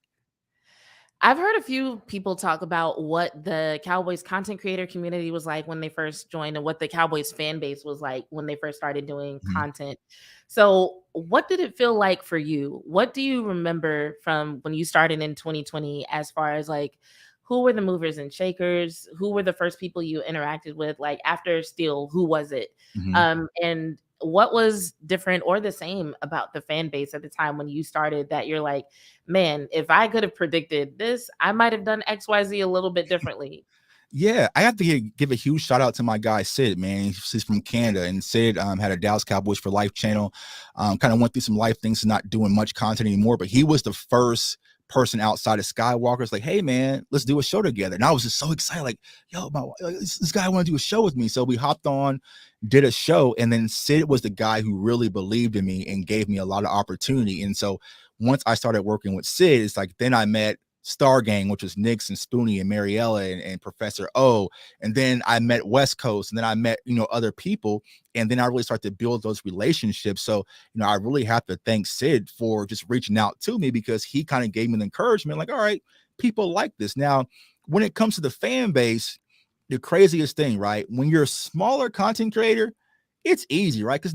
I've heard a few people talk about what the Cowboys content creator community was like when they first joined and what the Cowboys fan base was like when they first started doing content. So what did it feel like for you? What do you remember from when you started in 2020 as far as like, who were the movers and shakers? Who were the first people you interacted with? Like after Steel, who was it? And what was different or the same about the fan base at the time when you started that you're like, man, if I could have predicted this, I might have done XYZ a little bit differently? Yeah, I have to give a huge shout out to my guy Sid, man. He's from Canada, and Sid had a Dallas Cowboys for Life channel. Kind of went through some life things, not doing much content anymore, but he was the first person outside of Skywalker's like, hey man, let's do a show together. And I was just so excited, like, yo, this guy want to do a show with me. So we hopped on, did a show, and then Sid was the guy who really believed in me and gave me a lot of opportunity. And so once I started working with Sid, it's like then I met Star Gang, which was Nix and Spoonie and Mariella and Professor O. And then I met West Coast, and then I met, other people. And then I really started to build those relationships. So, I really have to thank Sid for just reaching out to me, because he kind of gave me the encouragement, like, all right, people like this. Now, when it comes to the fan base, the craziest thing, right? When you're a smaller content creator, it's easy, right? Because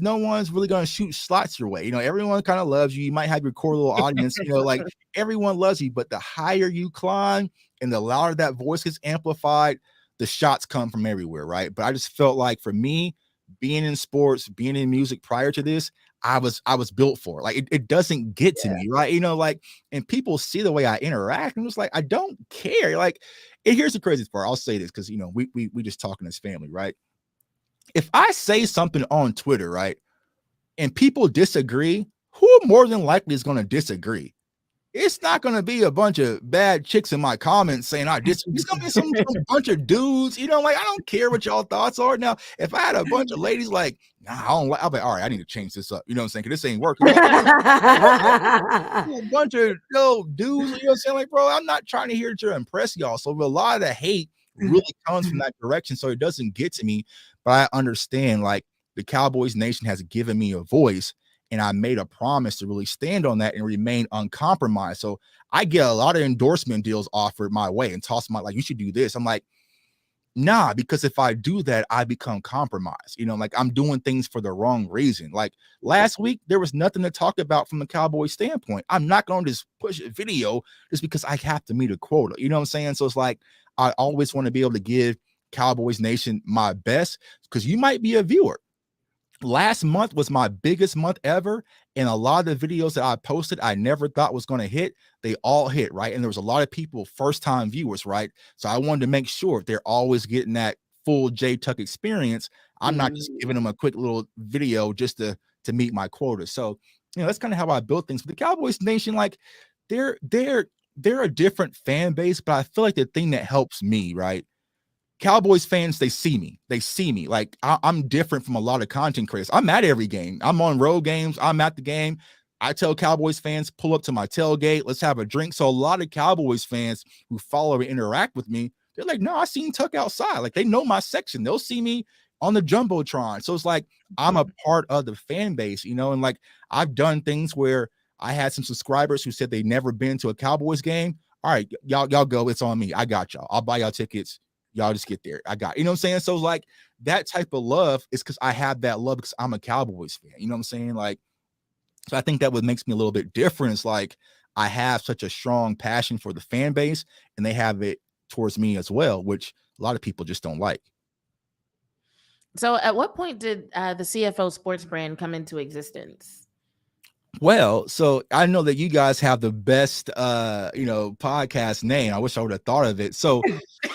no one's really going to shoot slots your way. Everyone kind of loves you. You might have your core little audience, like everyone loves you. But the higher you climb and the louder that voice gets amplified, the shots come from everywhere, right? But I just felt like for me, being in sports, being in music prior to this, I was built for it. Like it doesn't get to me, right? And people see the way I interact, and it's like I don't care. Like, and here's the craziest part. I'll say this because we just talking as family, right? If I say something on Twitter, right, and people disagree, who more than likely is going to disagree? It's not going to be a bunch of bad chicks in my comments saying I disagree. It's going to be some bunch of dudes, like, I don't care what y'all thoughts are. Now, if I had a bunch of ladies like, nah, I don't like, I'll be like, all right, I need to change this up. You know what I'm saying? Because this ain't working. A bunch of dudes, you know what I'm saying? Like, bro, I'm not trying to hear to impress y'all. So a lot of the hate really comes from that direction. So it doesn't get to me. But I understand, like, the Cowboys Nation has given me a voice, and I made a promise to really stand on that and remain uncompromised. So I get a lot of endorsement deals offered my way and toss my, like, you should do this. I'm like, nah, because if I do that, I become compromised. Like I'm doing things for the wrong reason. Like last week, there was nothing to talk about from the Cowboys standpoint. I'm not going to just push a video just because I have to meet a quota. You know what I'm saying? So it's like, I always want to be able to give Cowboys Nation my best, because you might be a viewer. Last month was my biggest month ever, and a lot of the videos that I posted I never thought was going to hit, they all hit, right? And there was a lot of people, first-time viewers, right? So I wanted to make sure they're always getting that full J Tuck experience. I'm not just giving them a quick little video just to meet my quota. So that's kind of how I built things. But the Cowboys Nation, like, they're a different fan base, but I feel like the thing that helps me, right? Cowboys fans, they see me. Like I'm different from a lot of content creators. I'm at every game. I'm on road games. I'm at the game. I tell Cowboys fans, pull up to my tailgate. Let's have a drink. So a lot of Cowboys fans who follow and interact with me, they're like, no, I seen Tuck outside. Like they know my section. They'll see me on the Jumbotron. So it's like, I'm a part of the fan base, and like I've done things where I had some subscribers who said they'd never been to a Cowboys game. All right, y'all go. It's on me. I got y'all. I'll buy y'all tickets. Y'all just get there. I got, you know what I'm saying? So like that type of love is because I have that love because I'm a Cowboys fan. You know what I'm saying? Like, so I think that what makes me a little bit different is like I have such a strong passion for the fan base, and they have it towards me as well, which a lot of people just don't like. So at what point did the CFO Sports brand come into existence? Well, so I know that you guys have the best, podcast name. I wish I would have thought of it. So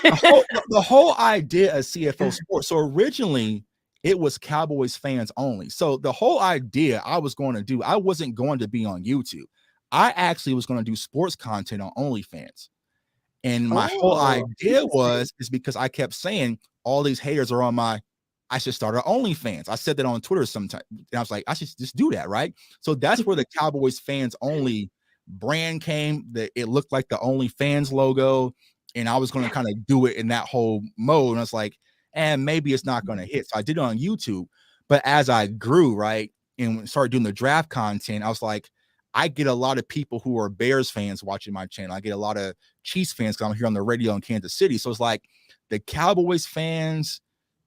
the whole idea of CFO Sports. So originally it was Cowboys fans only. So the whole idea I was going to do, I wasn't going to be on YouTube. I actually was going to do sports content on OnlyFans. And my whole idea is because I kept saying all these haters are on I should start an OnlyFans. I said that on Twitter sometime. And I was like, I should just do that, right? So that's where the Cowboys fans only brand came. That it looked like the OnlyFans logo. And I was going to kind of do it in that whole mode. And I was like, and maybe it's not going to hit. So I did it on YouTube. But as I grew, right, and started doing the draft content, I was like, I get a lot of people who are Bears fans watching my channel. I get a lot of Chiefs fans because I'm here on the radio in Kansas City. So it's like the Cowboys fans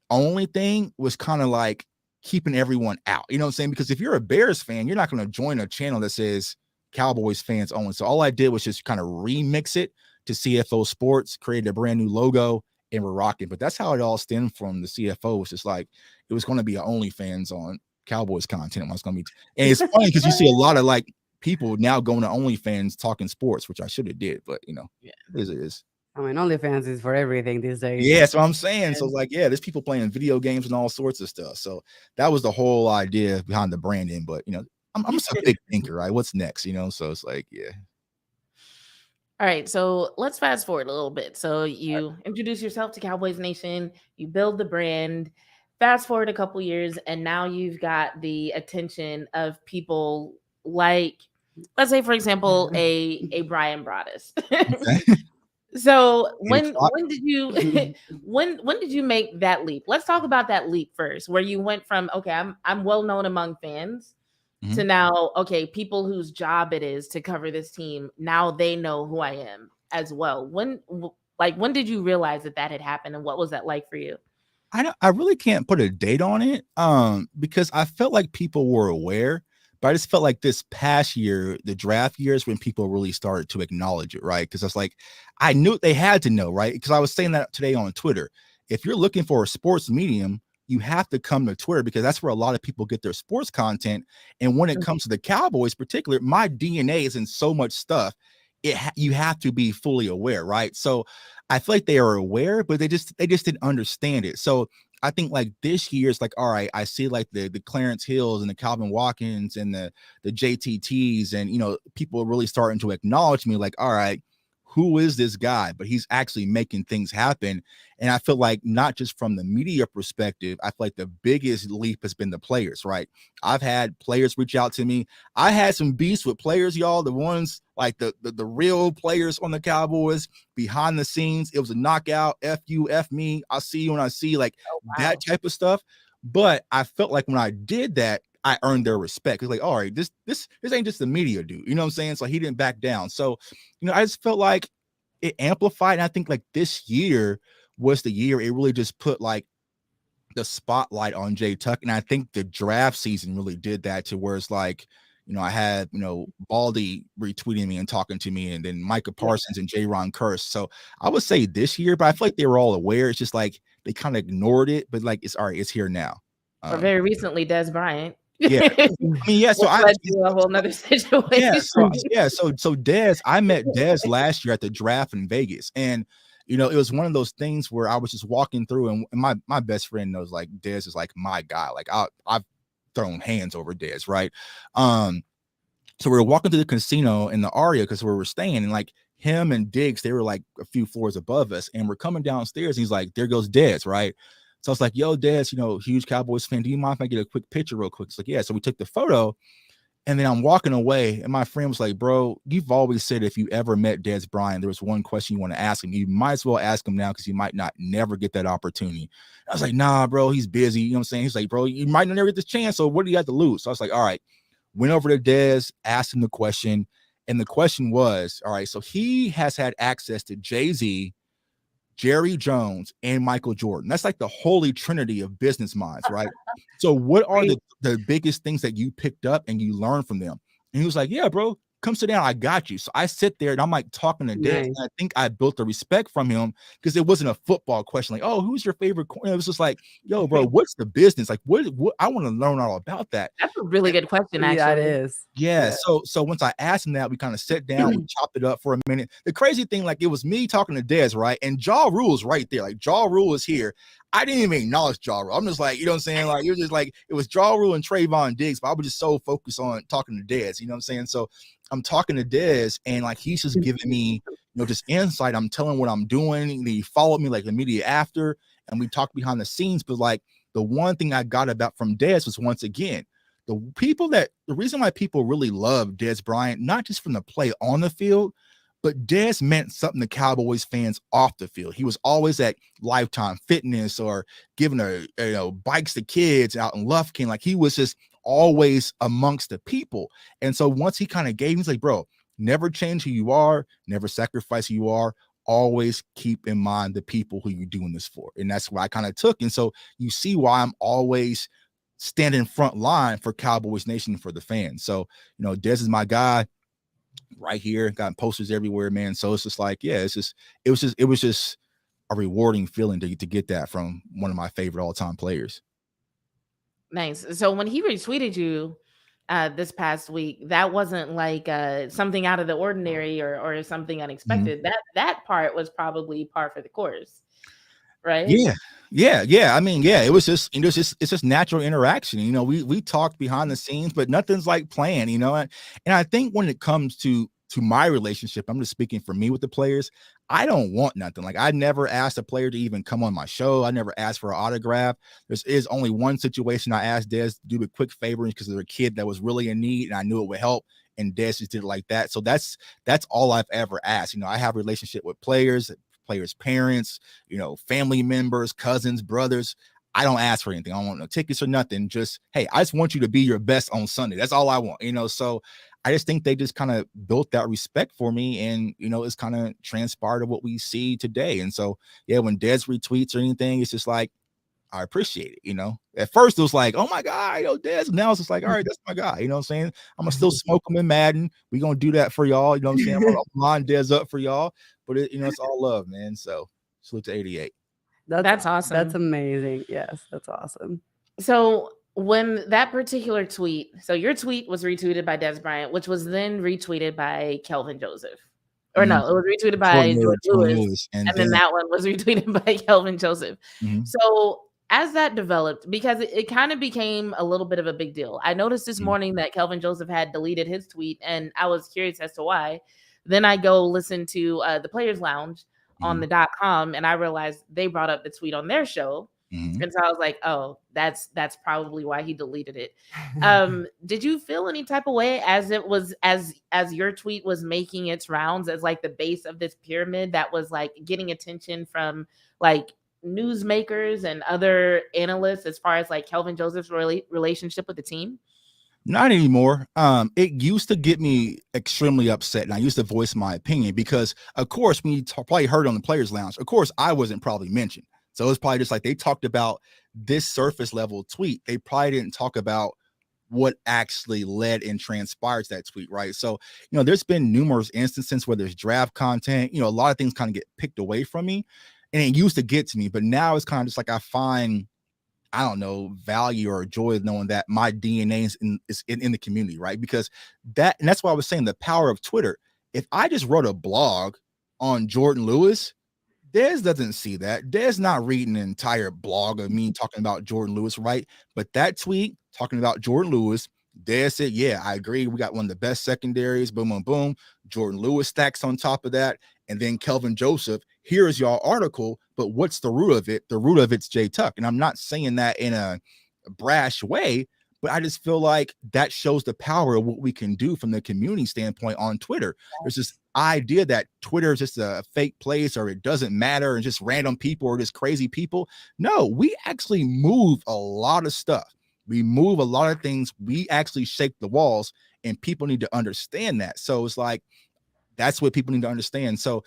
only thing was kind of like keeping everyone out. You know what I'm saying? Because if you're a Bears fan, you're not going to join a channel that says Cowboys fans only. So all I did was just kind of remix it to CFO Sports, created a brand new logo, and we're rocking. But that's how it all stemmed from. The CFO was just like, it was going to be an OnlyFans on Cowboys content. It's going to be, and it's funny because you see a lot of like people now going to OnlyFans talking sports, which I should have did, but you know, it is. I mean, OnlyFans is for everything these days. Yeah, that's what I'm saying. So like, yeah, there's people playing video games and all sorts of stuff. So that was the whole idea behind the branding. But you know, I'm just a big thinker, right? What's next? You know, so it's like, yeah. All right, so let's fast forward a little bit. So you introduce yourself to Cowboys Nation, you build the brand. Fast forward a couple years, and now you've got the attention of people like, let's say, for example, a Brian Broaddus. Okay. So when did you when did you make that leap? Let's talk about that leap first, where you went from, okay, I'm well known among fans, to now, okay, people whose job it is to cover this team, now they know who I am as well. When did you realize that had happened, and what was that like for you? I really can't put a date on it, because I felt like people were aware, but I just felt like this past year, the draft years, when people really started to acknowledge it, right? Because I was like, I knew they had to know, right? Because I was saying that today on Twitter. If you're looking for a sports medium, you have to come to Twitter, because that's where a lot of people get their sports content. And when it comes to the Cowboys, particular, my DNA is in so much stuff. You have to be fully aware, right? So I feel like they are aware, but they just didn't understand it. So I think like this year it's like, all right, I see like the Clarence Hills and the Calvin Watkins and the JTTs, and you know, people are really starting to acknowledge me, like, all right, who is this guy? But he's actually making things happen. And I feel like not just from the media perspective, I feel like the biggest leap has been the players, right? I've had players reach out to me. I had some beefs with players, y'all, the ones like the real players on the Cowboys behind the scenes. It was a knockout. F you, F me. I see you when I see, like, that type of stuff. But I felt like when I did that, I earned their respect. It's like, all right, this ain't just the media dude. You know what I'm saying? So he didn't back down. So, you know, I just felt like it amplified. And I think like this year was the year it really just put like the spotlight on Jay Tuck. And I think the draft season really did that, to where it's like, you know, I had, you know, Baldy retweeting me and talking to me, and then Micah Parsons and J-Ron Curse. So I would say this year, but I feel like they were all aware. It's just like they kind of ignored it, but like, it's all right, it's here now. Or very recently, Des Bryant. Yeah, I mean, yeah. So I a whole nother situation. So Des, I met Des last year at the draft in Vegas, and you know, it was one of those things where I was just walking through, and my best friend knows, like, Des is like my guy. Like I've thrown hands over Des, right? So we were walking through the casino in the Aria, because where we're staying, and like him and Diggs, they were like a few floors above us, and we're coming downstairs, and he's like, there goes Des, right? So I was like, yo, Des, you know, huge Cowboys fan. Do you mind if I get a quick picture real quick? It's like, yeah. So we took the photo, and then I'm walking away, and my friend was like, bro, you've always said if you ever met Des Bryant, there was one question you want to ask him. You might as well ask him now, because you might not never get that opportunity. I was like, nah, bro, he's busy. You know what I'm saying? He's like, bro, you might never get this chance. So what do you have to lose? So I was like, all right. Went over to Des, asked him the question. And the question was, all right, so he has had access to Jay-Z, Jerry Jones, and Michael Jordan. That's like the holy trinity of business minds, right? So what are the biggest things that you picked up and you learned from them? And he was like, yeah, bro, come sit down. I got you. So I sit there and I'm like talking to Des. And I think I built a respect from him, because it wasn't a football question. Like, oh, who's your favorite corner? It was just like, yo, bro, what's the business? Like, what I want to learn all about that. That's a really good question, actually. Yeah, it is. Yeah. So once I asked him that, we kind of sat down, we chopped it up for a minute. The crazy thing, like, it was me talking to Des, right? And Ja Rule is right there. Like, Ja Rule is here. I didn't even acknowledge Ja Rule. I'm just like, you know what I'm saying? Like, you're just like, it was Ja Rule and Trayvon Diggs, but I was just so focused on talking to Dez, you know what I'm saying? So I'm talking to Dez, and like, he's just giving me, just insight. I'm telling what I'm doing. And he followed me like immediately after, and we talked behind the scenes. But like, the one thing I got about from Dez was, once again, the reason why people really love Dez Bryant, not just from the play on the field, but Dez meant something to Cowboys fans off the field. He was always at Lifetime Fitness or giving bikes to kids out in Lufkin. Like, he was just always amongst the people. And so once he kind of gave, he's like, bro, never change who you are, never sacrifice who you are. Always keep in mind the people who you're doing this for. And that's what I kind of took. And so you see why I'm always standing front line for Cowboys Nation, for the fans. So, Dez is my guy. Right here, got posters everywhere, man. So it's just like, yeah, it was just a rewarding feeling to get that from one of my favorite all-time players. Nice. So when he retweeted you this past week, that wasn't like something out of the ordinary or something unexpected. Mm-hmm. That part was probably par for the course, right? Yeah. I mean, yeah, it was just, it's just natural interaction. We talked behind the scenes, but nothing's like planned, and I think when it comes to my relationship, I'm just speaking for me with the players, I don't want nothing. Like, I never asked a player to even come on my show. I never asked for an autograph. There is only one situation I asked Dez to do a quick favor because there's a kid that was really in need and I knew it would help, and Dez just did it like that. So that's all I've ever asked. I have a relationship with players' parents, family members, cousins, brothers. I don't ask for anything. I don't want no tickets or nothing. Just, hey, I just want you to be your best on Sunday. That's all I want, so I just think they just kind of built that respect for me, and it's kind of transpired to what we see today. And so, yeah, when Dez retweets or anything, it's just like, I appreciate it. At first it was like, oh my God, Dez. Now it's just like, all right, that's my guy. You know what I'm saying? I'm gonna still smoke him in Madden. We're gonna do that for y'all. You know what I'm saying? I'm gonna line Dez up for y'all, but it's all love, man. So salute to 88. That's awesome. That's amazing. Yes, that's awesome. So when that particular tweet, so your tweet was retweeted by Dez Bryant, which was then retweeted by Kelvin Joseph. Or no, it was retweeted by Jordan Lewis. And then that one was retweeted by Kelvin Joseph. Mm-hmm. So as that developed, because it kind of became a little bit of a big deal. I noticed this morning that Kelvin Joseph had deleted his tweet, and I was curious as to why. Then I go listen to the Players Lounge on the .com, and I realized they brought up the tweet on their show. Mm-hmm. And so I was like, oh, that's probably why he deleted it. Did you feel any type of way as it was, as your tweet was making its rounds as like the base of this pyramid that was like getting attention from like newsmakers and other analysts as far as like Kelvin Joseph's relationship with the team? Not anymore. It used to get me extremely upset, and I used to voice my opinion because, of course, when you probably heard on the Players Lounge, of course, I wasn't probably mentioned. So it's probably just like they talked about this surface level tweet. They probably didn't talk about what actually led and transpired to that tweet, right? So, there's been numerous instances where there's draft content, a lot of things kind of get picked away from me, and it used to get to me, but now it's kind of just like I find, I don't know, value or joy knowing that my DNA is in the community, right? Because and that's why I was saying the power of Twitter. If I just wrote a blog on Jordan Lewis, Dez doesn't see that. Dez not reading an entire blog of me talking about Jordan Lewis, right? But that tweet talking about Jordan Lewis, Dez said, yeah, I agree. We got one of the best secondaries. Boom, boom, boom. Jordan Lewis stacks on top of that. And then Kelvin Joseph, here is y'all article, but what's the root of it? The root of it's Jay Tuck. And I'm not saying that in a brash way, but I just feel like that shows the power of what we can do from the community standpoint on Twitter. There's this idea that Twitter is just a fake place or it doesn't matter and just random people or just crazy people. No, we actually move a lot of stuff. We move a lot of things. We actually shake the walls, and people need to understand that. So it's like, that's what people need to understand. So,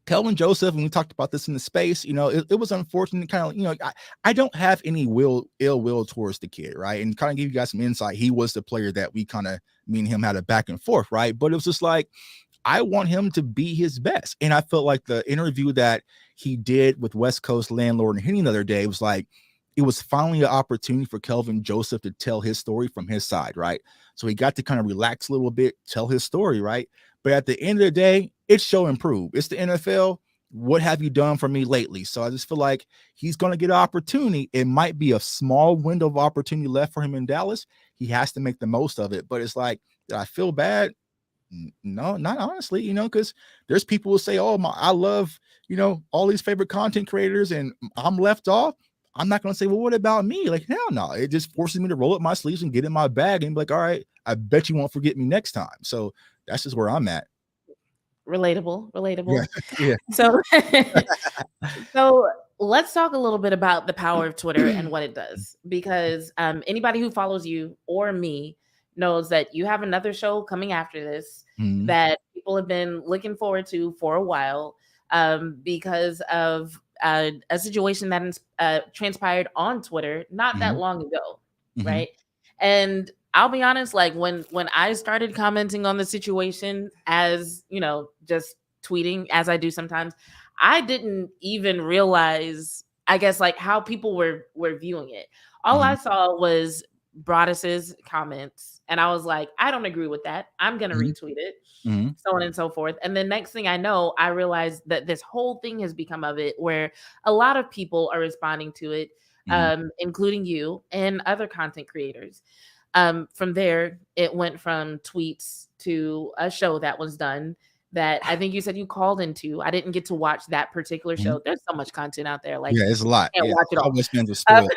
Kelvin Joseph, and we talked about this in the space, it was unfortunate, kind of, I don't have any ill will towards the kid, right? And kind of give you guys some insight. He was the player that we kind of, me and him had a back and forth, right? But it was just like, I want him to be his best. And I felt like the interview that he did with West Coast Landlord and Henny the other day was like, it was finally an opportunity for Kelvin Joseph to tell his story from his side, right? So he got to kind of relax a little bit, tell his story, right? But at the end of the day, it's show and prove. It's the NFL. what have you done for me lately? So I just feel like he's going to get an opportunity. It might be a small window of opportunity left for him in Dallas. He has to make the most of it. But it's like, did I feel bad? No, not honestly, because there's people who say, oh, I love, all these favorite content creators and I'm left off. I'm not going to say, well, what about me? Like, hell no. It just forces me to roll up my sleeves and get in my bag and be like, all right, I bet you won't forget me next time. So that's just where I'm at. Relatable. Yeah. So, so let's talk a little bit about the power of Twitter and what it does, because anybody who follows you or me knows that you have another show coming after this that people have been looking forward to for a while, because of a situation that transpired on Twitter not that long ago, right? And I'll be honest, like when I started commenting on the situation, as just tweeting as I do sometimes, I didn't even realize, I guess, like how people were viewing it. All I saw was Broadus's comments, and I was like, I don't agree with that. I'm gonna retweet it, so on and so forth. And the next thing I know, I realized that this whole thing has become of it, where a lot of people are responding to it, including you and other content creators. From there, it went from tweets to a show that was done that I think you said you called into. I didn't get to watch that particular show. There's so much content out there. Like, yeah, it's a lot. Can't watch it all. Fans are spoiled.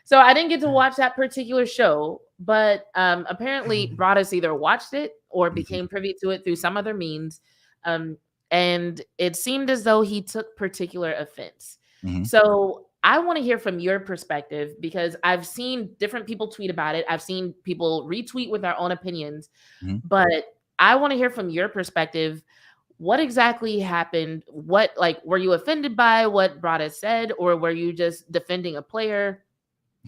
So I didn't get to watch that particular show, but apparently Broadus either watched it or became privy to it through some other means. And it seemed as though he took particular offense. So I want to hear from your perspective, because I've seen different people tweet about it. I've seen people retweet with their own opinions, but I want to hear from your perspective. What exactly happened? What, like, were you offended by what Broadus said, or were you just defending a player?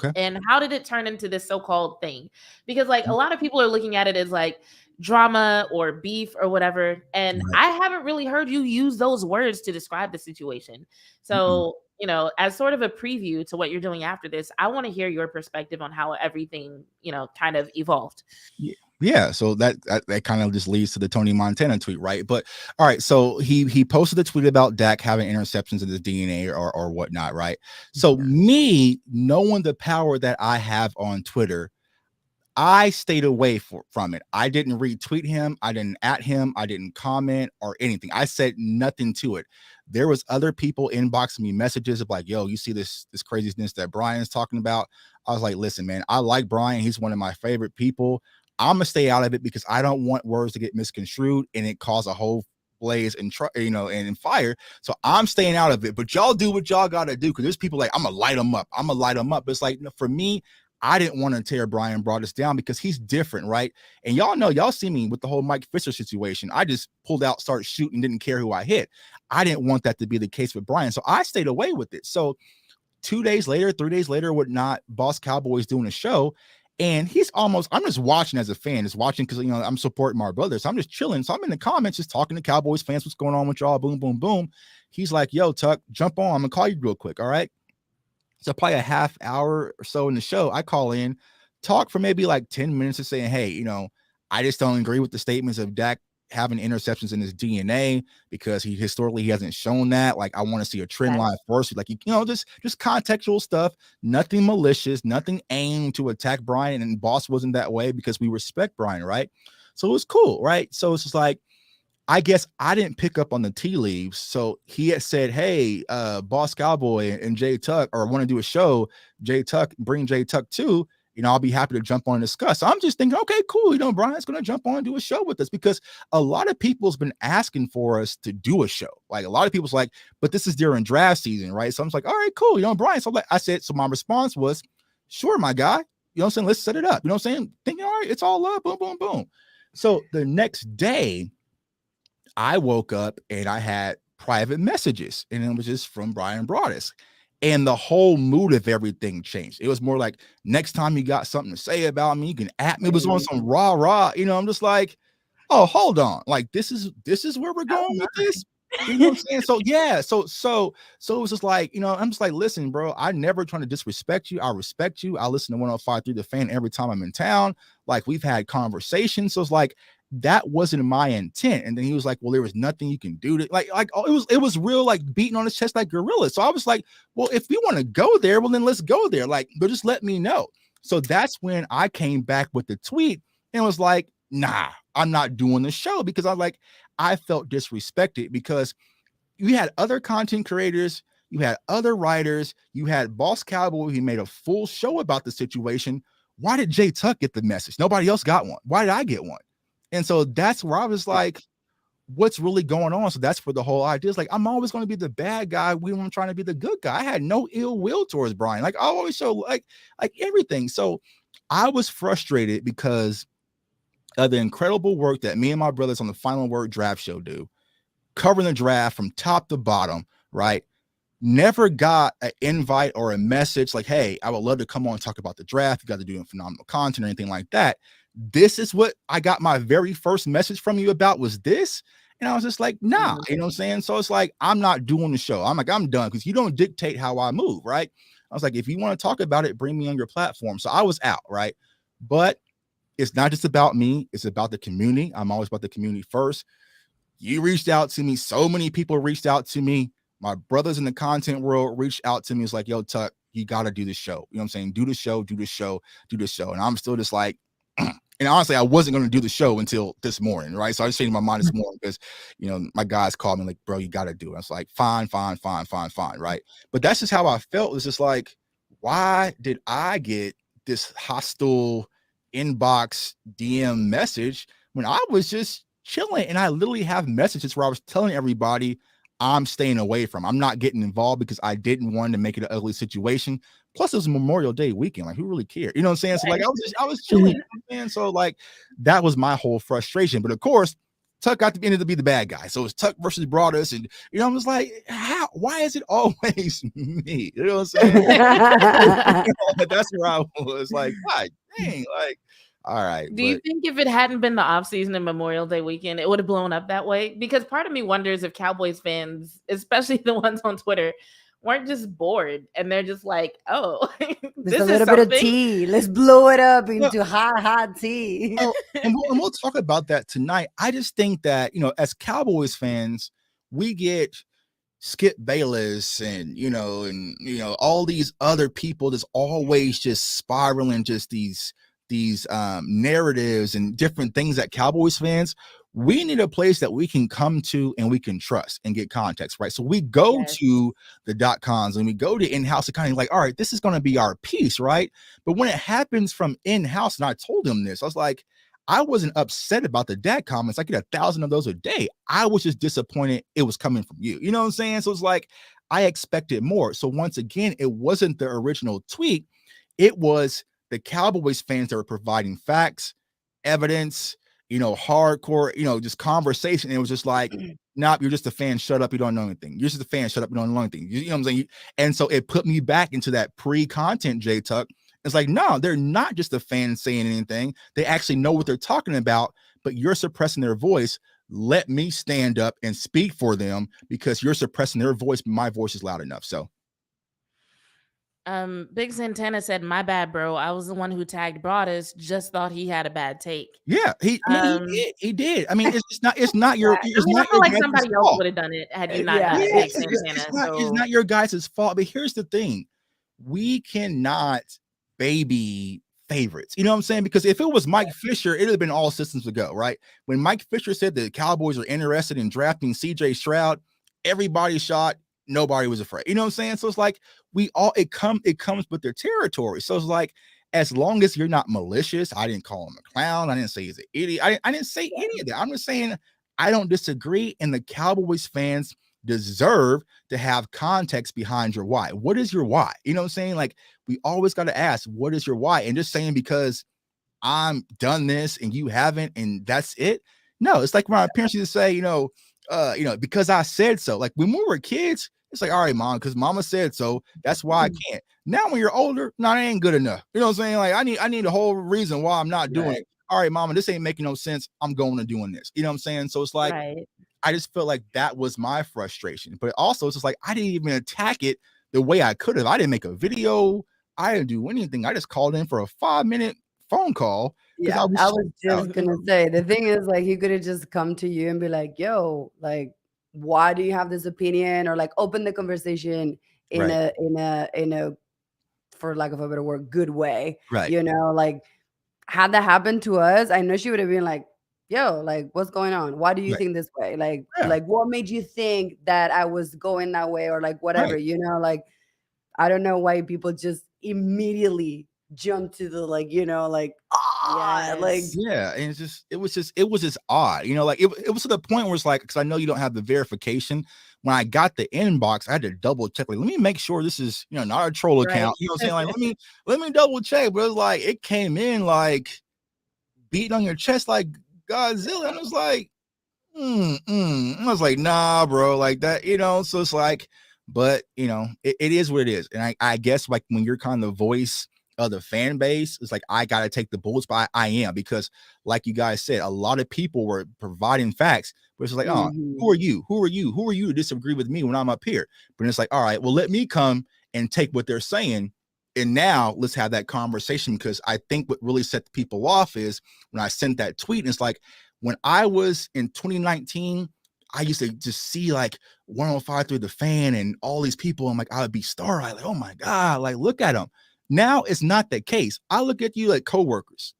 Okay. And how did it turn into this so-called thing? Because like a lot of people are looking at it as like drama or beef or whatever. And I haven't really heard you use those words to describe the situation. So, as sort of a preview to what you're doing after this, I want to hear your perspective on how everything, kind of evolved. Yeah, so that kind of just leads to the Tony Montana tweet, right? But all right, so he posted a tweet about Dak having interceptions in his DNA or whatnot, right? So me knowing the power that I have on Twitter, I stayed away from it. I didn't retweet him. I didn't at him. I didn't comment or anything. I said nothing to it. There was other people inboxing me messages of like, yo, you see this craziness that Brian's talking about? I was like, listen, man, I like Brian. He's one of my favorite people. I'm gonna stay out of it because I don't want words to get misconstrued and it cause a whole blaze and and fire. So I'm staying out of it. But y'all do what y'all gotta do, because there's people like, I'm gonna light them up. But it's like, for me, I didn't want to tear Brian Broadus down because he's different, right? And y'all see me with the whole Mike Fisher situation. I just pulled out, started shooting, didn't care who I hit. I didn't want that to be the case with Brian, so I stayed away with it. So 3 days later, whatnot, Boss Cowboy's doing a show. And I'm just watching as a fan, just watching because, I'm supporting my brother. So I'm just chilling. So I'm in the comments, just talking to Cowboys fans. What's going on with y'all? Boom, boom, boom. He's like, yo, Tuck, jump on. I'm going to call you real quick. All right. So probably a half hour or so in the show, I call in, talk for maybe like 10 minutes of saying, hey, I just don't agree with the statements of Dak having interceptions in his DNA because he hasn't shown that. Like, I want to see a trend line first. Like, just contextual stuff, nothing malicious, nothing aimed to attack Brian. And Boss wasn't that way because we respect Brian, right? So it was cool, right? So it's just like, I guess I didn't pick up on the tea leaves. So he had said, hey, Boss Cowboy and Jay Tuck, or want to do a show, Jay Tuck, bring Jay Tuck too. I'll be happy to jump on and discuss. So I'm just thinking, okay, cool. Brian's going to jump on and do a show with us, because a lot of people's been asking for us to do a show. Like, a lot of people's like, but this is during draft season, right? So I'm just like, all right, cool. Brian. So so my response was, sure, my guy. I'm saying? Let's set it up. I'm saying? Thinking, all right, it's all up. Boom, boom, boom. So the next day, I woke up and I had private messages, and it was just from Brian Broadus. And the whole mood of everything changed. It was more like, next time you got something to say about me, you can at me. It was on some rah. I'm just like, oh, hold on. Like, this is where we're going with this. You know what I'm saying? So yeah, so it was just like, I'm just like, listen, bro, I never trying to disrespect you. I respect you. I listen to 105.3 The Fan every time I'm in town. Like, we've had conversations. So it's like, that wasn't my intent. And then he was like, well, there was nothing you can do to like it was real, like beating on his chest like gorilla. So I was like, well, if we want to go there, well, then let's go there. Like, but just let me know. So that's when I came back with the tweet and was like, nah, I'm not doing the show, because I felt disrespected, because you had other content creators, you had other writers, you had Boss Cowboy who made a full show about the situation. Why did Jay Tuck get the message? Nobody else got one. Why did I get one? And so that's where I was like, what's really going on? So that's for the whole idea. It's like, I'm always going to be the bad guy when I'm trying to be the good guy. I had no ill will towards Brian. Like, I always show like everything. So I was frustrated because of the incredible work that me and my brothers on the Final Word Draft Show do, covering the draft from top to bottom, right? Never got an invite or a message like, hey, I would love to come on and talk about the draft. You got to do phenomenal content or anything like that. This is what I got my very first message from you about, was this. And I was just like, nah, you know what I'm saying? So it's like, I'm not doing the show. I'm like, I'm done, because you don't dictate how I move, right? I was like, if you want to talk about it, bring me on your platform. So I was out, right? But it's not just about me. It's about the community. I'm always about the community first. You reached out to me. So many people reached out to me. My brothers in the content world reached out to me. It's like, yo, Tuck, you got to do the show. You know what I'm saying? Do the show, do the show, do the show. And I'm still just like, and honestly, I wasn't going to do the show until this morning, right? So I just changed my mind this morning because, you know, my guys called me like, bro, you got to do it. I was like, fine, right? But that's just how I felt. It's just like, why did I get this hostile inbox DM message when I was just chilling? And I literally have messages where I was telling everybody I'm staying away from. I'm not getting involved because I didn't want to make it an ugly situation. Plus, it was Memorial Day weekend. Like, who really cared? You know what I'm saying? So, like, I was chilling. You know, man. So, like, that was my whole frustration. But of course, Tuck got to ended to be the bad guy. So it's Tuck versus Broadus, and you know, I was like, how? Why is it always me? You know what I'm saying? That's where I was like, God dang, like. All right. Do you think if it hadn't been the off season and Memorial Day weekend, it would have blown up that way? Because part of me wonders if Cowboys fans, especially the ones on Twitter, weren't just bored and they're just like, oh, there's a little bit of tea. Let's blow it up into hot tea. Oh, and we'll talk about that tonight. I just think that, you know, as Cowboys fans, we get Skip Bayless and all these other people that's always just spiraling just these narratives and different things that Cowboys fans, we need a place that we can come to and we can trust and get context, right? So we go to the .coms and we go to in-house and kind of like, all right, this is going to be our piece, right? But when it happens from in-house, and I told them this, I was like, I wasn't upset about the dad comments. I get 1,000 of those a day. I was just disappointed it was coming from you. You know what I'm saying? So it's like, I expected more. So once again, it wasn't the original tweet. It was the Cowboys fans that were providing facts, evidence, hardcore, just conversation. It was just like, nope, you're just a fan. Shut up. You don't know anything. You're just a fan. Shut up. You don't know anything. You know what I'm saying? And so it put me back into that pre-content, J Tuck. It's like, no, they're not just a fan saying anything. They actually know what they're talking about, but you're suppressing their voice. Let me stand up and speak for them because you're suppressing their voice. But my voice is loud enough. So. Big Santana said, my bad, bro. I was the one who tagged Broadus, just thought he had a bad take. Yeah, he did. I mean, it's not your. I feel like somebody else would have done it had you not done it, Big Santana. It's not your guys' fault. But here's the thing. We cannot baby favorites. You know what I'm saying? Because if it was Mike Fisher, it would have been all systems to go, right? When Mike Fisher said the Cowboys are interested in drafting CJ Stroud, everybody shot. Nobody was afraid. You know what I'm saying? So it's like it comes with their territory. So it's like, as long as you're not malicious, I didn't call him a clown. I didn't say he's an idiot. I didn't say any of that. I'm just saying I don't disagree. And the Cowboys fans deserve to have context behind your why. What is your why? You know what I'm saying? Like, we always got to ask, what is your why? And just saying because I'm done this and you haven't, and that's it. No, it's like when my parents used to say, because I said so. Like when we were kids, it's like, all right, mom, because mama said so. That's why I can't. Now, when you're older, no, that ain't good enough. You know what I'm saying? Like, I need a whole reason why I'm not doing it. All right, mama, this ain't making no sense. I'm going to doing this. You know what I'm saying? So it's like, I just felt like that was my frustration. But also, it's just like, I didn't even attack it the way I could have. I didn't make a video. I didn't do anything. I just called in for a 5-minute phone call because Yeah, I was I stressed was just out. gonna say the thing is like he could have just come to you and be like, "Yo, like, why do you have this opinion?" Or like open the conversation in Right. a for lack of a better word, good way. Right. You know, like had that happened to us, I know she would have been like, "Yo, like, what's going on? Why do you Right. think this way? Yeah. Like, what made you think that I was going that way, or like whatever?" Right. You know, like I don't know why people just immediately jump to the like, like like Yes. Yeah, and it was just odd, like it was to the point where it's like, because I know you don't have the verification. When I got the inbox, I had to double check. Like, let me make sure this is not a troll Right. account. You know what I'm saying? Like, let me double check. But it was like it came in like beating on your chest like Godzilla, and I was like, I was like, nah, bro, like that, So it's like, but it is what it is, and I guess like when you're kind of the voice of the fan base, it's like I gotta take the bullets, but I am, because like you guys said, a lot of people were providing facts, but it's like, oh, who are you? Who are you? Who are you to disagree with me when I'm up here? But it's like, all right, well, let me come and take what they're saying. And now let's have that conversation, because I think what really set the people off is when I sent that tweet, and it's like, when I was in 2019, I used to just see like 105 through the fan and all these people. I'm like, I would be starry, like, oh my God, like, look at them. Now it's not the case. I look at you like coworkers,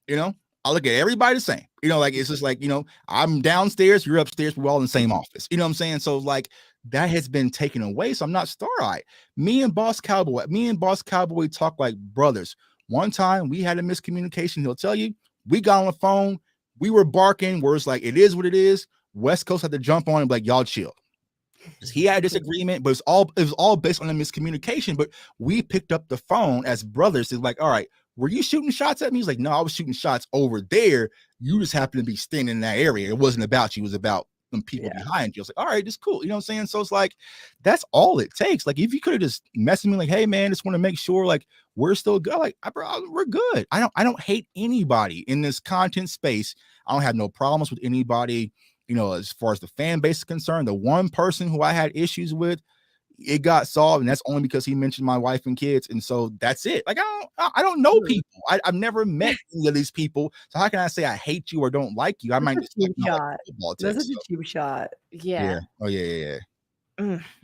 I look at everybody the same, like, it's just like, I'm downstairs, you're upstairs, we're all in the same office. You know what I'm saying? So like that has been taken away. So I'm not starry. Me and Boss Cowboy talk like brothers. One time we had a miscommunication. He'll tell you, we got on the phone. We were barking where it's like, it is what it is. West Coast had to jump on and be like, y'all chill. He had a disagreement, but it was all based on a miscommunication. But we picked up the phone as brothers. It's like, all right, were you shooting shots at me? He's like, no, I was shooting shots over there. You just happened to be standing in that area. It wasn't about you. It was about some people behind you. I was like, all right, it's cool. You know what I'm saying? So it's like, that's all it takes. Like, if you could have just messaged me like, hey man, just want to make sure like we're still good. Like, bro, we're good. I don't hate anybody in this content space. I don't have no problems with anybody. As far as the fan base is concerned, the one person who I had issues with, it got solved, and that's only because he mentioned my wife and kids, and so that's it. Like, I don't know people. I've never met any of these people, so how can I say I hate you or don't like you? I might just like football That's text. such a cheap shot. Yeah. Oh yeah.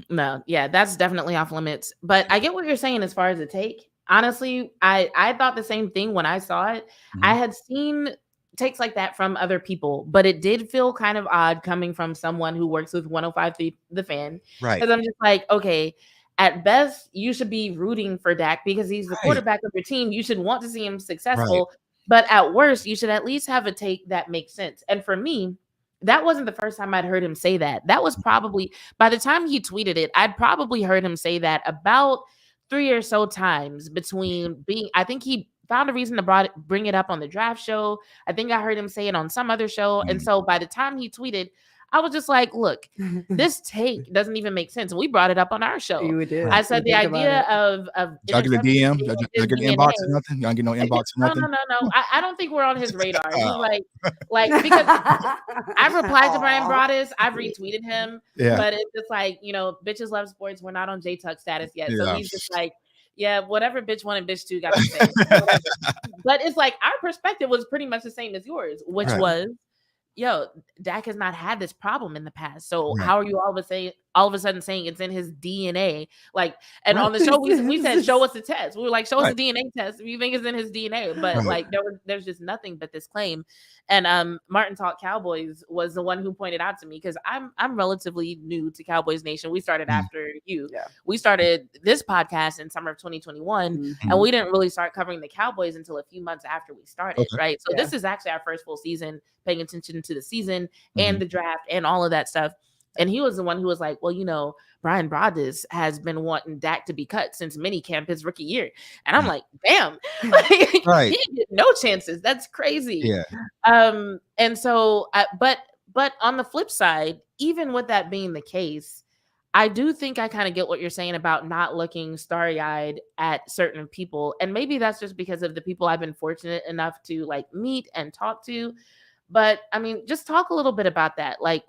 No, yeah, that's definitely off limits. But I get what you're saying as far as the take. Honestly, I thought the same thing when I saw it. I had seen takes like that from other people, but it did feel kind of odd coming from someone who works with 105 the fan. Right. Because I'm just like, okay, at best, you should be rooting for Dak because he's the quarterback of your team. You should want to see him successful. Right. But at worst, you should at least have a take that makes sense. And for me, that wasn't the first time I'd heard him say that. That was probably, by the time he tweeted it, I'd probably heard him say that about 3 or so times between being, I think he found a reason to bring it up on the draft show. I think I heard him say it on some other show. And so by the time he tweeted, I was just like, look, this take doesn't even make sense. And we brought it up on our show. You did. I said the idea of y'all get a DM, y'all get an inbox or nothing. Y'all get no inbox or nothing. No. I don't think we're on his radar. He's like because I've replied to Brian Broaddus, I've retweeted him, but it's just like, bitches love sports. We're not on J-Tuck status yet, so he's just like, yeah, whatever bitch one and bitch two got to say. But it's like our perspective was pretty much the same as yours, which was, Dak has not had this problem in the past. So how are you all of a sudden saying it's in his DNA? Like, and on the show we said, show us the test. We were like, show us the DNA test if you think it's in his DNA. But like there's just nothing but this claim. And Martin Talk Cowboys was the one who pointed out to me, because I'm relatively new to Cowboys Nation. We started after you. Yeah. We started this podcast in summer of 2021, and we didn't really start covering the Cowboys until a few months after we started. Right. So this is actually our first full season paying attention to the season and the draft and all of that stuff. And he was the one who was like, well, Brian Broaddus has been wanting Dak to be cut since minicamp his rookie year. And I'm like, damn, he didn't get no chances. That's crazy. Yeah. And so, but on the flip side, even with that being the case, I do think I kind of get what you're saying about not looking starry-eyed at certain people. And maybe that's just because of the people I've been fortunate enough to like meet and talk to. But I mean, just talk a little bit about that. Like,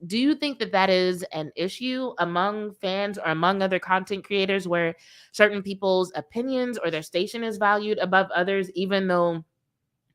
do you think that is an issue among fans or among other content creators where certain people's opinions or their station is valued above others, even though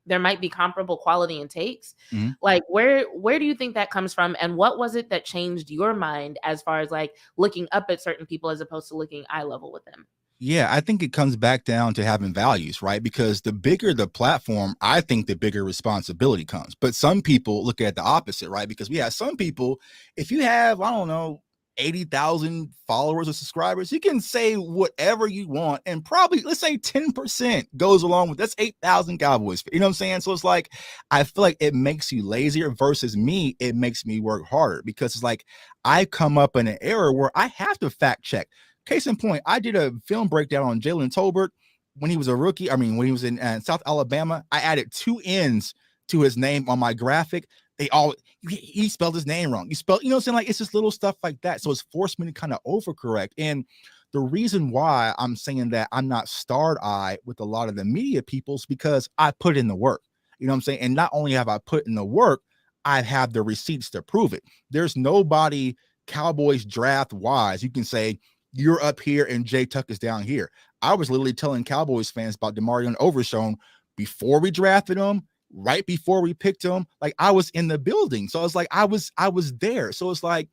there might be comparable quality and takes? Mm-hmm. Like, where do you think that comes from? And what was it that changed your mind as far as like looking up at certain people as opposed to looking eye level with them? Yeah, I think it comes back down to having values, right? Because the bigger the platform, I think the bigger responsibility comes. But some people look at the opposite, right? Because we have some people, if you have, I don't know, 80,000 followers or subscribers, you can say whatever you want, and probably, let's say 10% goes along with that's 8,000 Cowboys. You know what I'm saying? So it's like, I feel like it makes you lazier versus me. It makes me work harder because it's like, I come up in an era where I have to fact check. Case in point, I did a film breakdown on Jalen Tolbert when he was a rookie. I mean, when he was in South Alabama, I added 2 N's to his name on my graphic. He spelled his name wrong. You know what I'm saying? Like, it's just little stuff like that. So it's forced me to kind of overcorrect. And the reason why I'm saying that I'm not starred-eyed with a lot of the media people is because I put in the work. You know what I'm saying? And not only have I put in the work, I have the receipts to prove it. There's nobody Cowboys draft wise you can say, you're up here and Jay Tuck is down here. I was literally telling Cowboys fans about DeMarvion Overshown before we drafted him, right before we picked him. Like, I was in the building. So it's like, I was there. So it's like,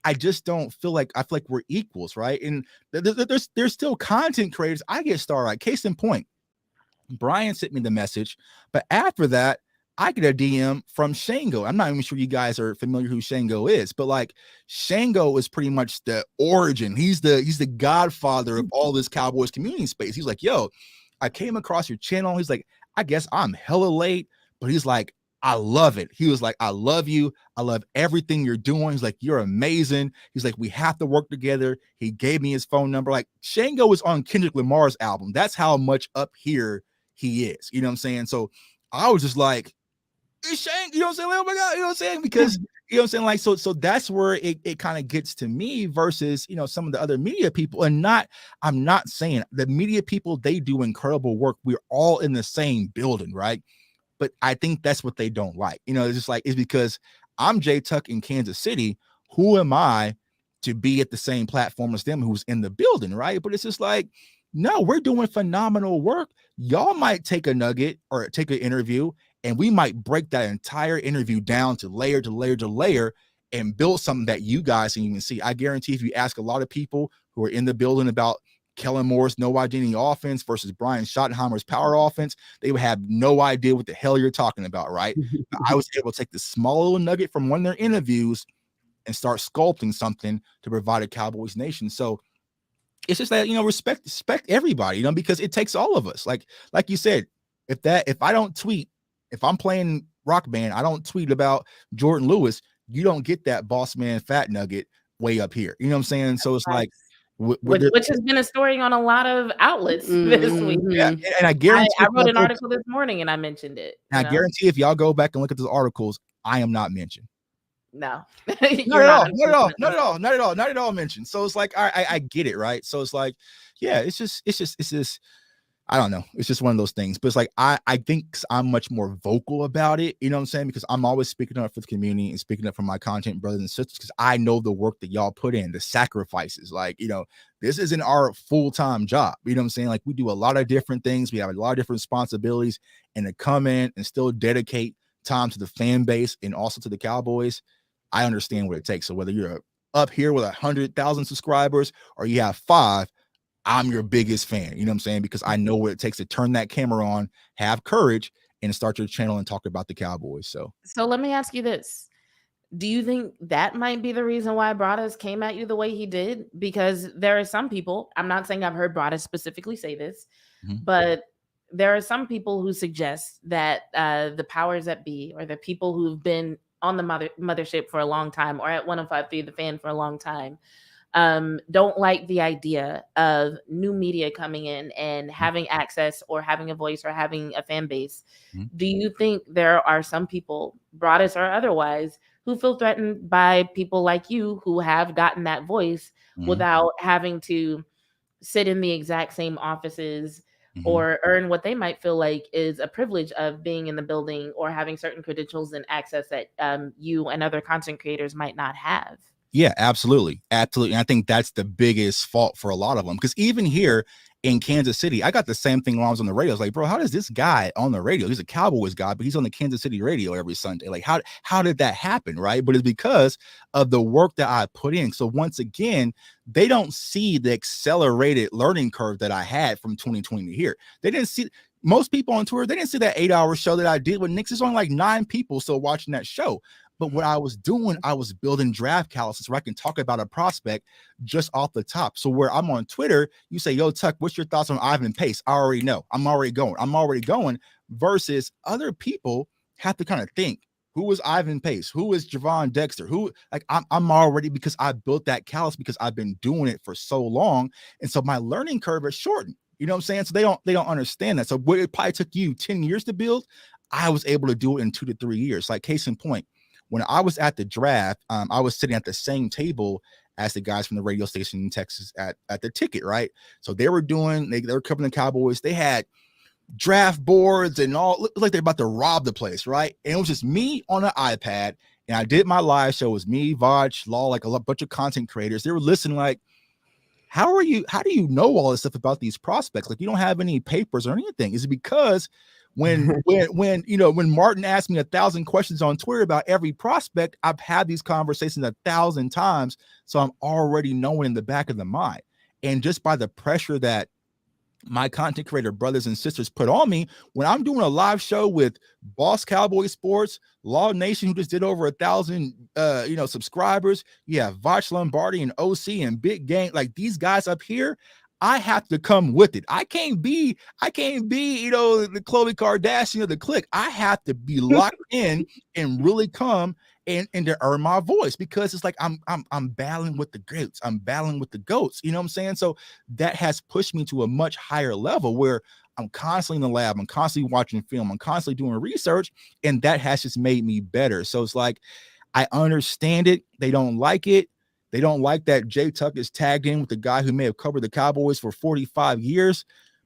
I just don't feel like, I feel like we're equals, right? And there's still content creators. I get started. Case in point, Brian sent me the message, but after that, I get a DM from Shango. I'm not even sure you guys are familiar who Shango is, but like, Shango is pretty much the origin. He's the godfather of all this Cowboys community space. He's like, yo, I came across your channel. He's like, I guess I'm hella late, but he's like, I love it. He was like, I love you. I love everything you're doing. He's like, you're amazing. He's like, we have to work together. He gave me his phone number. Like, Shango is on Kendrick Lamar's album. That's how much up here he is. You know what I'm saying? So I was just like, Shane, you know what I'm saying? Like, oh my God, you know what I'm saying? Because you know what I'm saying? Like, so that's where it kind of gets to me versus, you know, some of the other media people. And I'm not saying the media people, they do incredible work. We're all in the same building, right? But I think that's what they don't like. You know, it's just like, it's because I'm Jay Tuck in Kansas City. Who am I to be at the same platform as them who's in the building, right? But it's just like, no, we're doing phenomenal work. Y'all might take a nugget or take an interview, and we might break that entire interview down to layer to layer to layer and build something that you guys can even see. I guarantee if you ask a lot of people who are in the building about Kellen Moore's no identity offense versus Brian Schottenheimer's power offense, they would have no idea what the hell you're talking about, right? I was able to take the small little nugget from one of their interviews and start sculpting something to provide a Cowboys nation. So it's just that, you know, respect everybody, you know, because it takes all of us. Like you said, if I don't tweet, if I'm playing Rock Band, I don't tweet about Jordan Lewis, you don't get that boss man fat nugget way up here. You know what I'm saying? So it's like, which has been a story on a lot of outlets this week. Yeah, and I guarantee I wrote an article this morning and I mentioned it. I guarantee if y'all go back and look at those articles, I am not mentioned. No, not at all mentioned. So it's like, I get it, right? So it's like, yeah, it's just I don't know. It's just one of those things. But it's like, I think I'm much more vocal about it. You know what I'm saying? Because I'm always speaking up for the community and speaking up for my content brothers and sisters, because I know the work that y'all put in, the sacrifices. Like, you know, this isn't our full-time job. You know what I'm saying? Like, we do a lot of different things. We have a lot of different responsibilities, and to come in and still dedicate time to the fan base and also to the Cowboys, I understand what it takes. So whether you're up here with 100,000 subscribers or you have 5, I'm your biggest fan. You know what I'm saying? Because I know what it takes to turn that camera on, have courage, and start your channel and talk about the Cowboys. So let me ask you this. Do you think that might be the reason why Broaddus came at you the way he did? Because there are some people, I'm not saying I've heard Broaddus specifically say this, but there are some people who suggest that the powers that be, or the people who've been on the mothership for a long time, or at 105.3 The Fan for a long time, don't like the idea of new media coming in and having access or having a voice or having a fan base. Do you think there are some people, Broaddus or otherwise, who feel threatened by people like you who have gotten that voice without having to sit in the exact same offices or earn what they might feel like is a privilege of being in the building or having certain credentials and access that you and other content creators might not have. Yeah, absolutely. Absolutely. And I think that's the biggest fault for a lot of them. Because even here in Kansas City, I got the same thing when I was on the radio. I was like, bro, how does this guy on the radio? He's a Cowboys guy, but he's on the Kansas City radio every Sunday. Like, how did that happen? Right. But it's because of the work that I put in. So once again, they don't see the accelerated learning curve that I had from 2020 to here. They didn't see. Most people on Twitter, they didn't see that 8-hour show that I did with Knicks. It's only like 9 people still watching that show. But what I was doing, I was building draft calluses where I can talk about a prospect just off the top. So where I'm on Twitter, you say, yo, Tuck, what's your thoughts on Ivan Pace? I already know. I'm already going. Versus other people have to kind of think, who is Ivan Pace? Who is Javon Dexter? Who, like, I'm already, because I built that callus because I've been doing it for so long. And so my learning curve is shortened. You know what I'm saying? So they don't understand that. So what it probably took you 10 years to build, I was able to do it in 2 to 3 years. Like, case in point, when I was at the draft, I was sitting at the same table as the guys from the radio station in Texas at the ticket, right? So they were covering the Cowboys. They had draft boards and all, looked like they're about to rob the place, right? And it was just me on an iPad, and I did my live show. It was me, Vaj, Law, like a bunch of content creators. They were listening like, how do you know all this stuff about these prospects? Like, you don't have any papers or anything. Is it because when Martin asked me 1,000 questions on Twitter about every prospect, I've had these conversations 1,000 times. So I'm already knowing in the back of the mind. And just by the pressure that my content creator brothers and sisters put on me, when I'm doing a live show with Boss Cowboy Sports, Law Nation, who just did over 1,000 subscribers, you have Vach Lombardi and OC and Big Gang, like these guys up here, I have to come with it. I can't be, the Khloe Kardashian of the clique. I have to be locked in and really come and to earn my voice, because it's like I'm battling with the goats. I'm battling with the goats. You know what I'm saying? So that has pushed me to a much higher level where I'm constantly in the lab. I'm constantly watching film. I'm constantly doing research, and that has just made me better. So it's like, I understand it. They don't like it. They don't like that Jay Tuck is tagged in with the guy who may have covered the Cowboys for 45 years.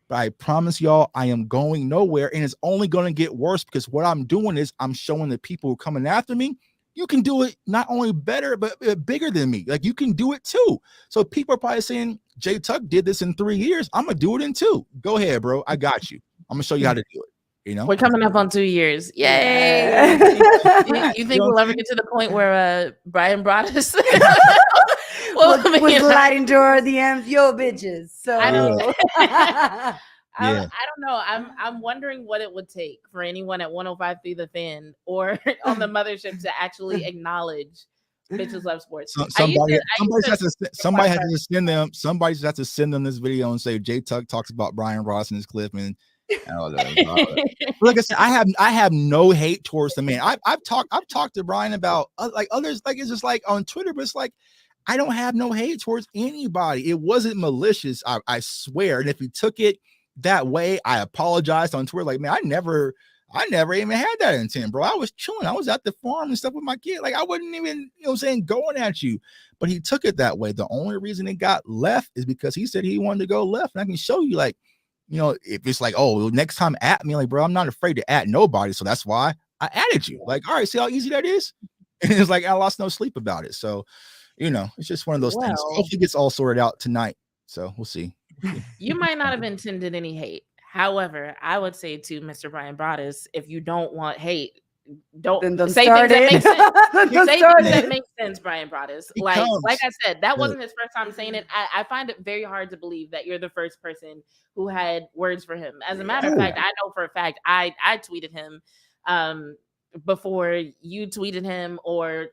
But I promise y'all, I am going nowhere, and it's only going to get worse, because what I'm doing is I'm showing the people who are coming after me, you can do it not only better, but bigger than me. Like, you can do it too. So people are probably saying, Jay Tuck did this in 3 years. I'm going to do it in 2. Go ahead, bro. I got you. I'm going to show you how to do it. You know, we're coming up on 2 years. Yay! You think we'll ever get to the point where Brian Broaddus was sliding to our DMs, yo, bitches? So I don't, I don't know. I'm wondering what it would take for anyone at 105.3 The Fan or on the mothership to actually acknowledge Bitches Love Sports. Somebody has to send them this video and say Jay Tuck talks about Brian Ross and his clip, and like I said, I have no hate towards the man. I've talked to Brian about like others, like it's just like on Twitter, but it's like I don't have no hate towards anybody. It wasn't malicious, I swear. And if he took it that way, I apologized on Twitter. Like, man, I never even had that intent, bro. I was chilling. I was at the farm and stuff with my kid. Like, I wasn't even, going at you. But he took it that way. The only reason it got left is because he said he wanted to go left. And I can show you, like, if it's like, oh, next time at me, like, bro, I'm not afraid to at nobody. So that's why I added you. Like, all right, see how easy that is? And it's like, I lost no sleep about it. So, it's just one of those things. Hopefully it gets all sorted out tonight. So we'll see. You might not have intended any hate. However, I would say to Mr. Brian Broaddus, if you don't want hate, don't say things that make sense. Say things that make sense, Brian Broaddus. Like I said, that wasn't his first time saying it. I find it very hard to believe that you're the first person who had words for him. As a matter of fact, I know for a fact I tweeted him before you tweeted him or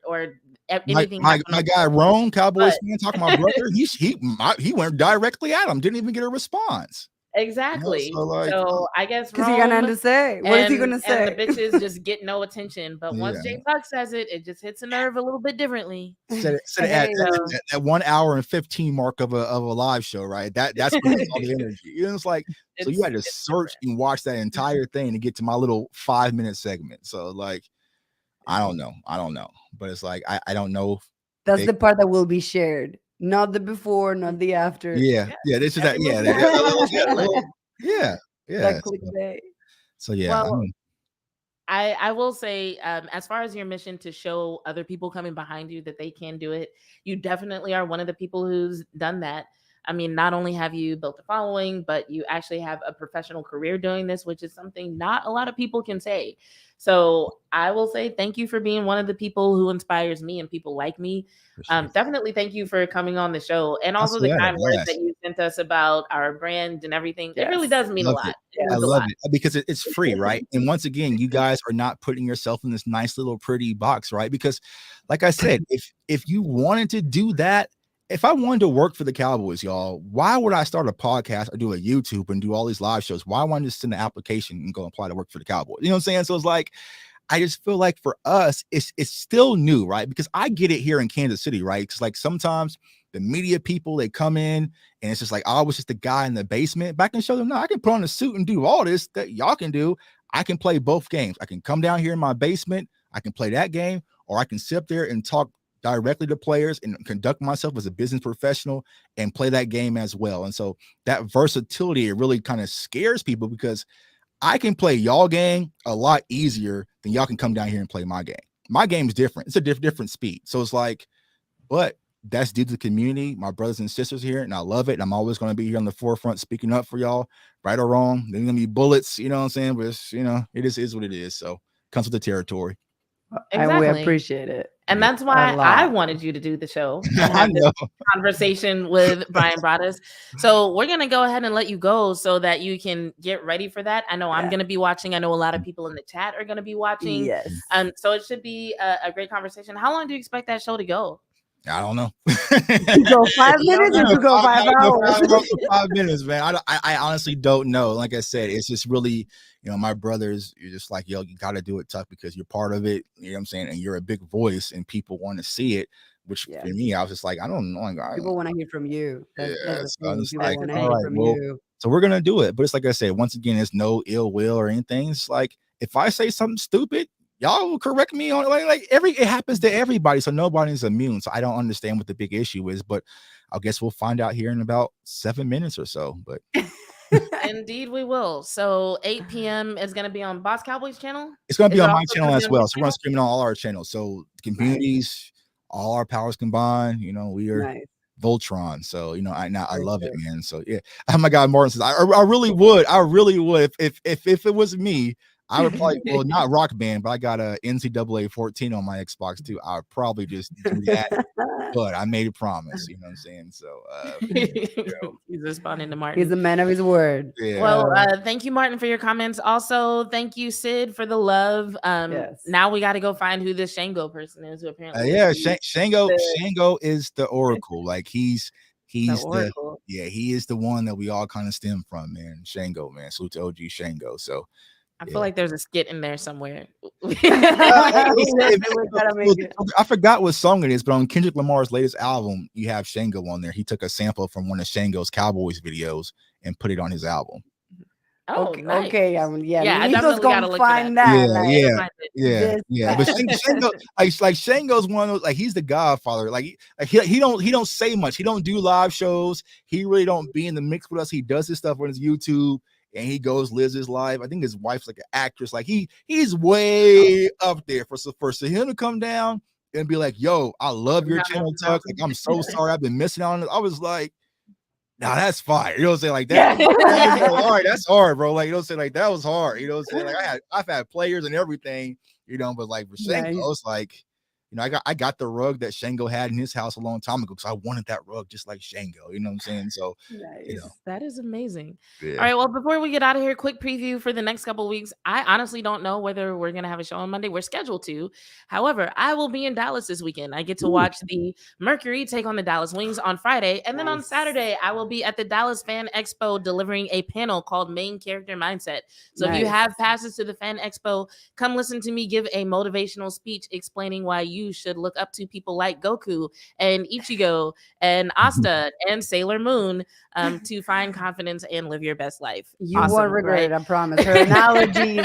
anything. My guy Rome, Cowboys fan, talking about brother, he went directly at him, didn't even get a response. Exactly. So I guess because he got nothing to say. What is he gonna say? And the bitches just get no attention. But once Jay Tuck says it, it just hits a nerve a little bit differently. Said at 1 hour and 15 mark of a live show, right? That's all the energy. It's like, so you had to search and watch that entire thing to get to my little 5-minute segment. So like, I don't know. But it's like I don't know. That's the part that will be shared. Not the before, not the after. Yeah. This is that. Yeah. Yeah. So yeah. Well, I will say, as far as your mission to show other people coming behind you that they can do it, you definitely are one of the people who's done that. I mean, not only have you built a following, but you actually have a professional career doing this, which is something not a lot of people can say. So I will say thank you for being one of the people who inspires me and people like me. Definitely thank you for coming on the show, and also the kind words that you sent us about our brand and everything. Yes. It really does mean a lot. I love it because it's free, right? And once again, you guys are not putting yourself in this nice little pretty box, right? Because like I said, if you wanted to do that, if I wanted to work for the Cowboys, y'all, why would I start a podcast or do a YouTube and do all these live shows? Why wouldn't I just send an application and go apply to work for the Cowboys? You know what I'm saying? So it's like, I just feel like for us, it's still new, right? Because I get it here in Kansas City, right? Because like sometimes the media people, they come in and it's just like, I was just a guy in the basement. But I can show them, no, I can put on a suit and do all this that y'all can do. I can play both games. I can come down here in my basement. I can play that game, or I can sit up there and talk directly to players and conduct myself as a business professional and play that game as well. And so that versatility, it really kind of scares people because I can play y'all game a lot easier than y'all can come down here and play my game. My game is different. It's a different speed. So it's like, but that's due to the community, my brothers and sisters here, and I love it. And I'm always going to be here on the forefront speaking up for y'all, right or wrong. There's going to be bullets, you know what I'm saying? But it's, you know, it is what it is. So comes with the territory. Exactly. And we appreciate it. And that's why I wanted you to do the show and have this conversation with Brian Broaddus. So we're going to go ahead and let you go so that you can get ready for that. I know I'm going to be watching. I know a lot of people in the chat are going to be watching. Yes. So it should be a great conversation. How long do you expect that show to go? I don't know. You go 5 minutes or you go 5 hours? 5 minutes, man. I honestly don't know. Like I said, it's just really, you know, my brothers, you're just like, yo, you got to do it tough because you're part of it. You know what I'm saying? And you're a big voice and people want to see it, which for me, I was just like, I don't know. People want to hear from you. That's so I'm just like, all right, well, so we're going to do it. But it's like I said, once again, it's no ill will or anything. It's like, if I say something stupid, y'all will correct me on it happens to everybody, so nobody's immune. So I don't understand what the big issue is, but I guess we'll find out here in about 7 minutes or so. But indeed we will. So 8 p.m. is going to be on Boss Cowboys channel. It's going to be on my channel as well. So we're going to stream it on all our channels. So the communities, all our powers combined, you know, we are Voltron. So, you know, I love it, man. So yeah. Oh my God, Martin says, I really would. If it was me, I would probably, well, not Rock Band, but I got a NCAA 14 on my Xbox too. I would probably just do that, but I made a promise, you know what I'm saying? So, he's responding to Martin. He's a man of his word. Yeah. Well, thank you, Martin, for your comments. Also, thank you, Sid, for the love. Now we got to go find who this Shango person is. Who apparently, Shango is the Oracle. Like he's he is the one that we all kind of stem from, man. Shango, man. Salute to OG Shango. So. I feel like there's a skit in there somewhere. I forgot what song it is, but on Kendrick Lamar's latest album, you have Shango on there. He took a sample from one of Shango's Cowboys videos and put it on his album. Oh, okay. Nice. Okay. I Nico's gonna find that. Yeah. But Shango, like Shango's one of those, like he's the godfather. Like he don't say much. He don't do live shows. He really don't be in the mix with us. He does his stuff on his YouTube. And he lives his life. I think his wife's like an actress. Like he's way up there for him to come down and be like, yo, I love your channel, Tuck. Like, I'm so sorry I've been missing out on it. I was like, nah, that's fire. You know what I'm saying? Like that. All right, that's hard, bro. Like, you know what I'm saying? Like that was hard. You know what I'm saying? Like I've had players and everything, you know, but like for Shango, it's like, you know, I got the rug that Shango had in his house a long time ago because I wanted that rug just like Shango. You know what I'm saying? So, you know. That is amazing. Yeah. All right. Well, before we get out of here, quick preview for the next couple of weeks. I honestly don't know whether we're going to have a show on Monday. We're scheduled to. However, I will be in Dallas this weekend. I get to watch the Mercury take on the Dallas Wings on Friday. And then on Saturday, I will be at the Dallas Fan Expo delivering a panel called Main Character Mindset. So if you have passes to the Fan Expo, come listen to me give a motivational speech explaining why you should look up to people like Goku and Ichigo and Asta and Sailor Moon to find confidence and live your best life. You won't regret it, I promise. Her analogies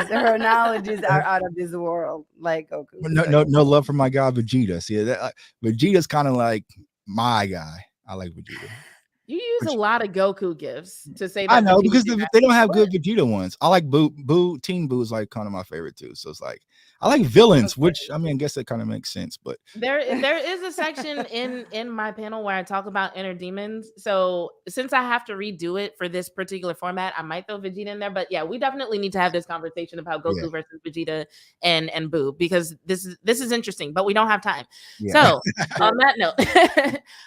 are out of this world, like Goku. No love for my guy Vegeta. See that Vegeta's kind of like my guy. I like Vegeta. You use a lot of Goku gifts to say that. I know because they don't have good Vegeta ones. I like Teen Boo is like kind of my favorite too. So it's like I like villains, which I mean, I guess that kind of makes sense. But there is a section in my panel where I talk about inner demons. So since I have to redo it for this particular format, I might throw Vegeta in there. But yeah, we definitely need to have this conversation about Goku versus Vegeta and Boo, because this is interesting, but we don't have time. So on that note,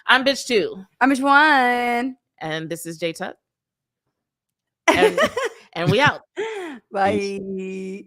I'm Bitch 2. I'm Bitch 1. And this is J Tut. And we out. Bye.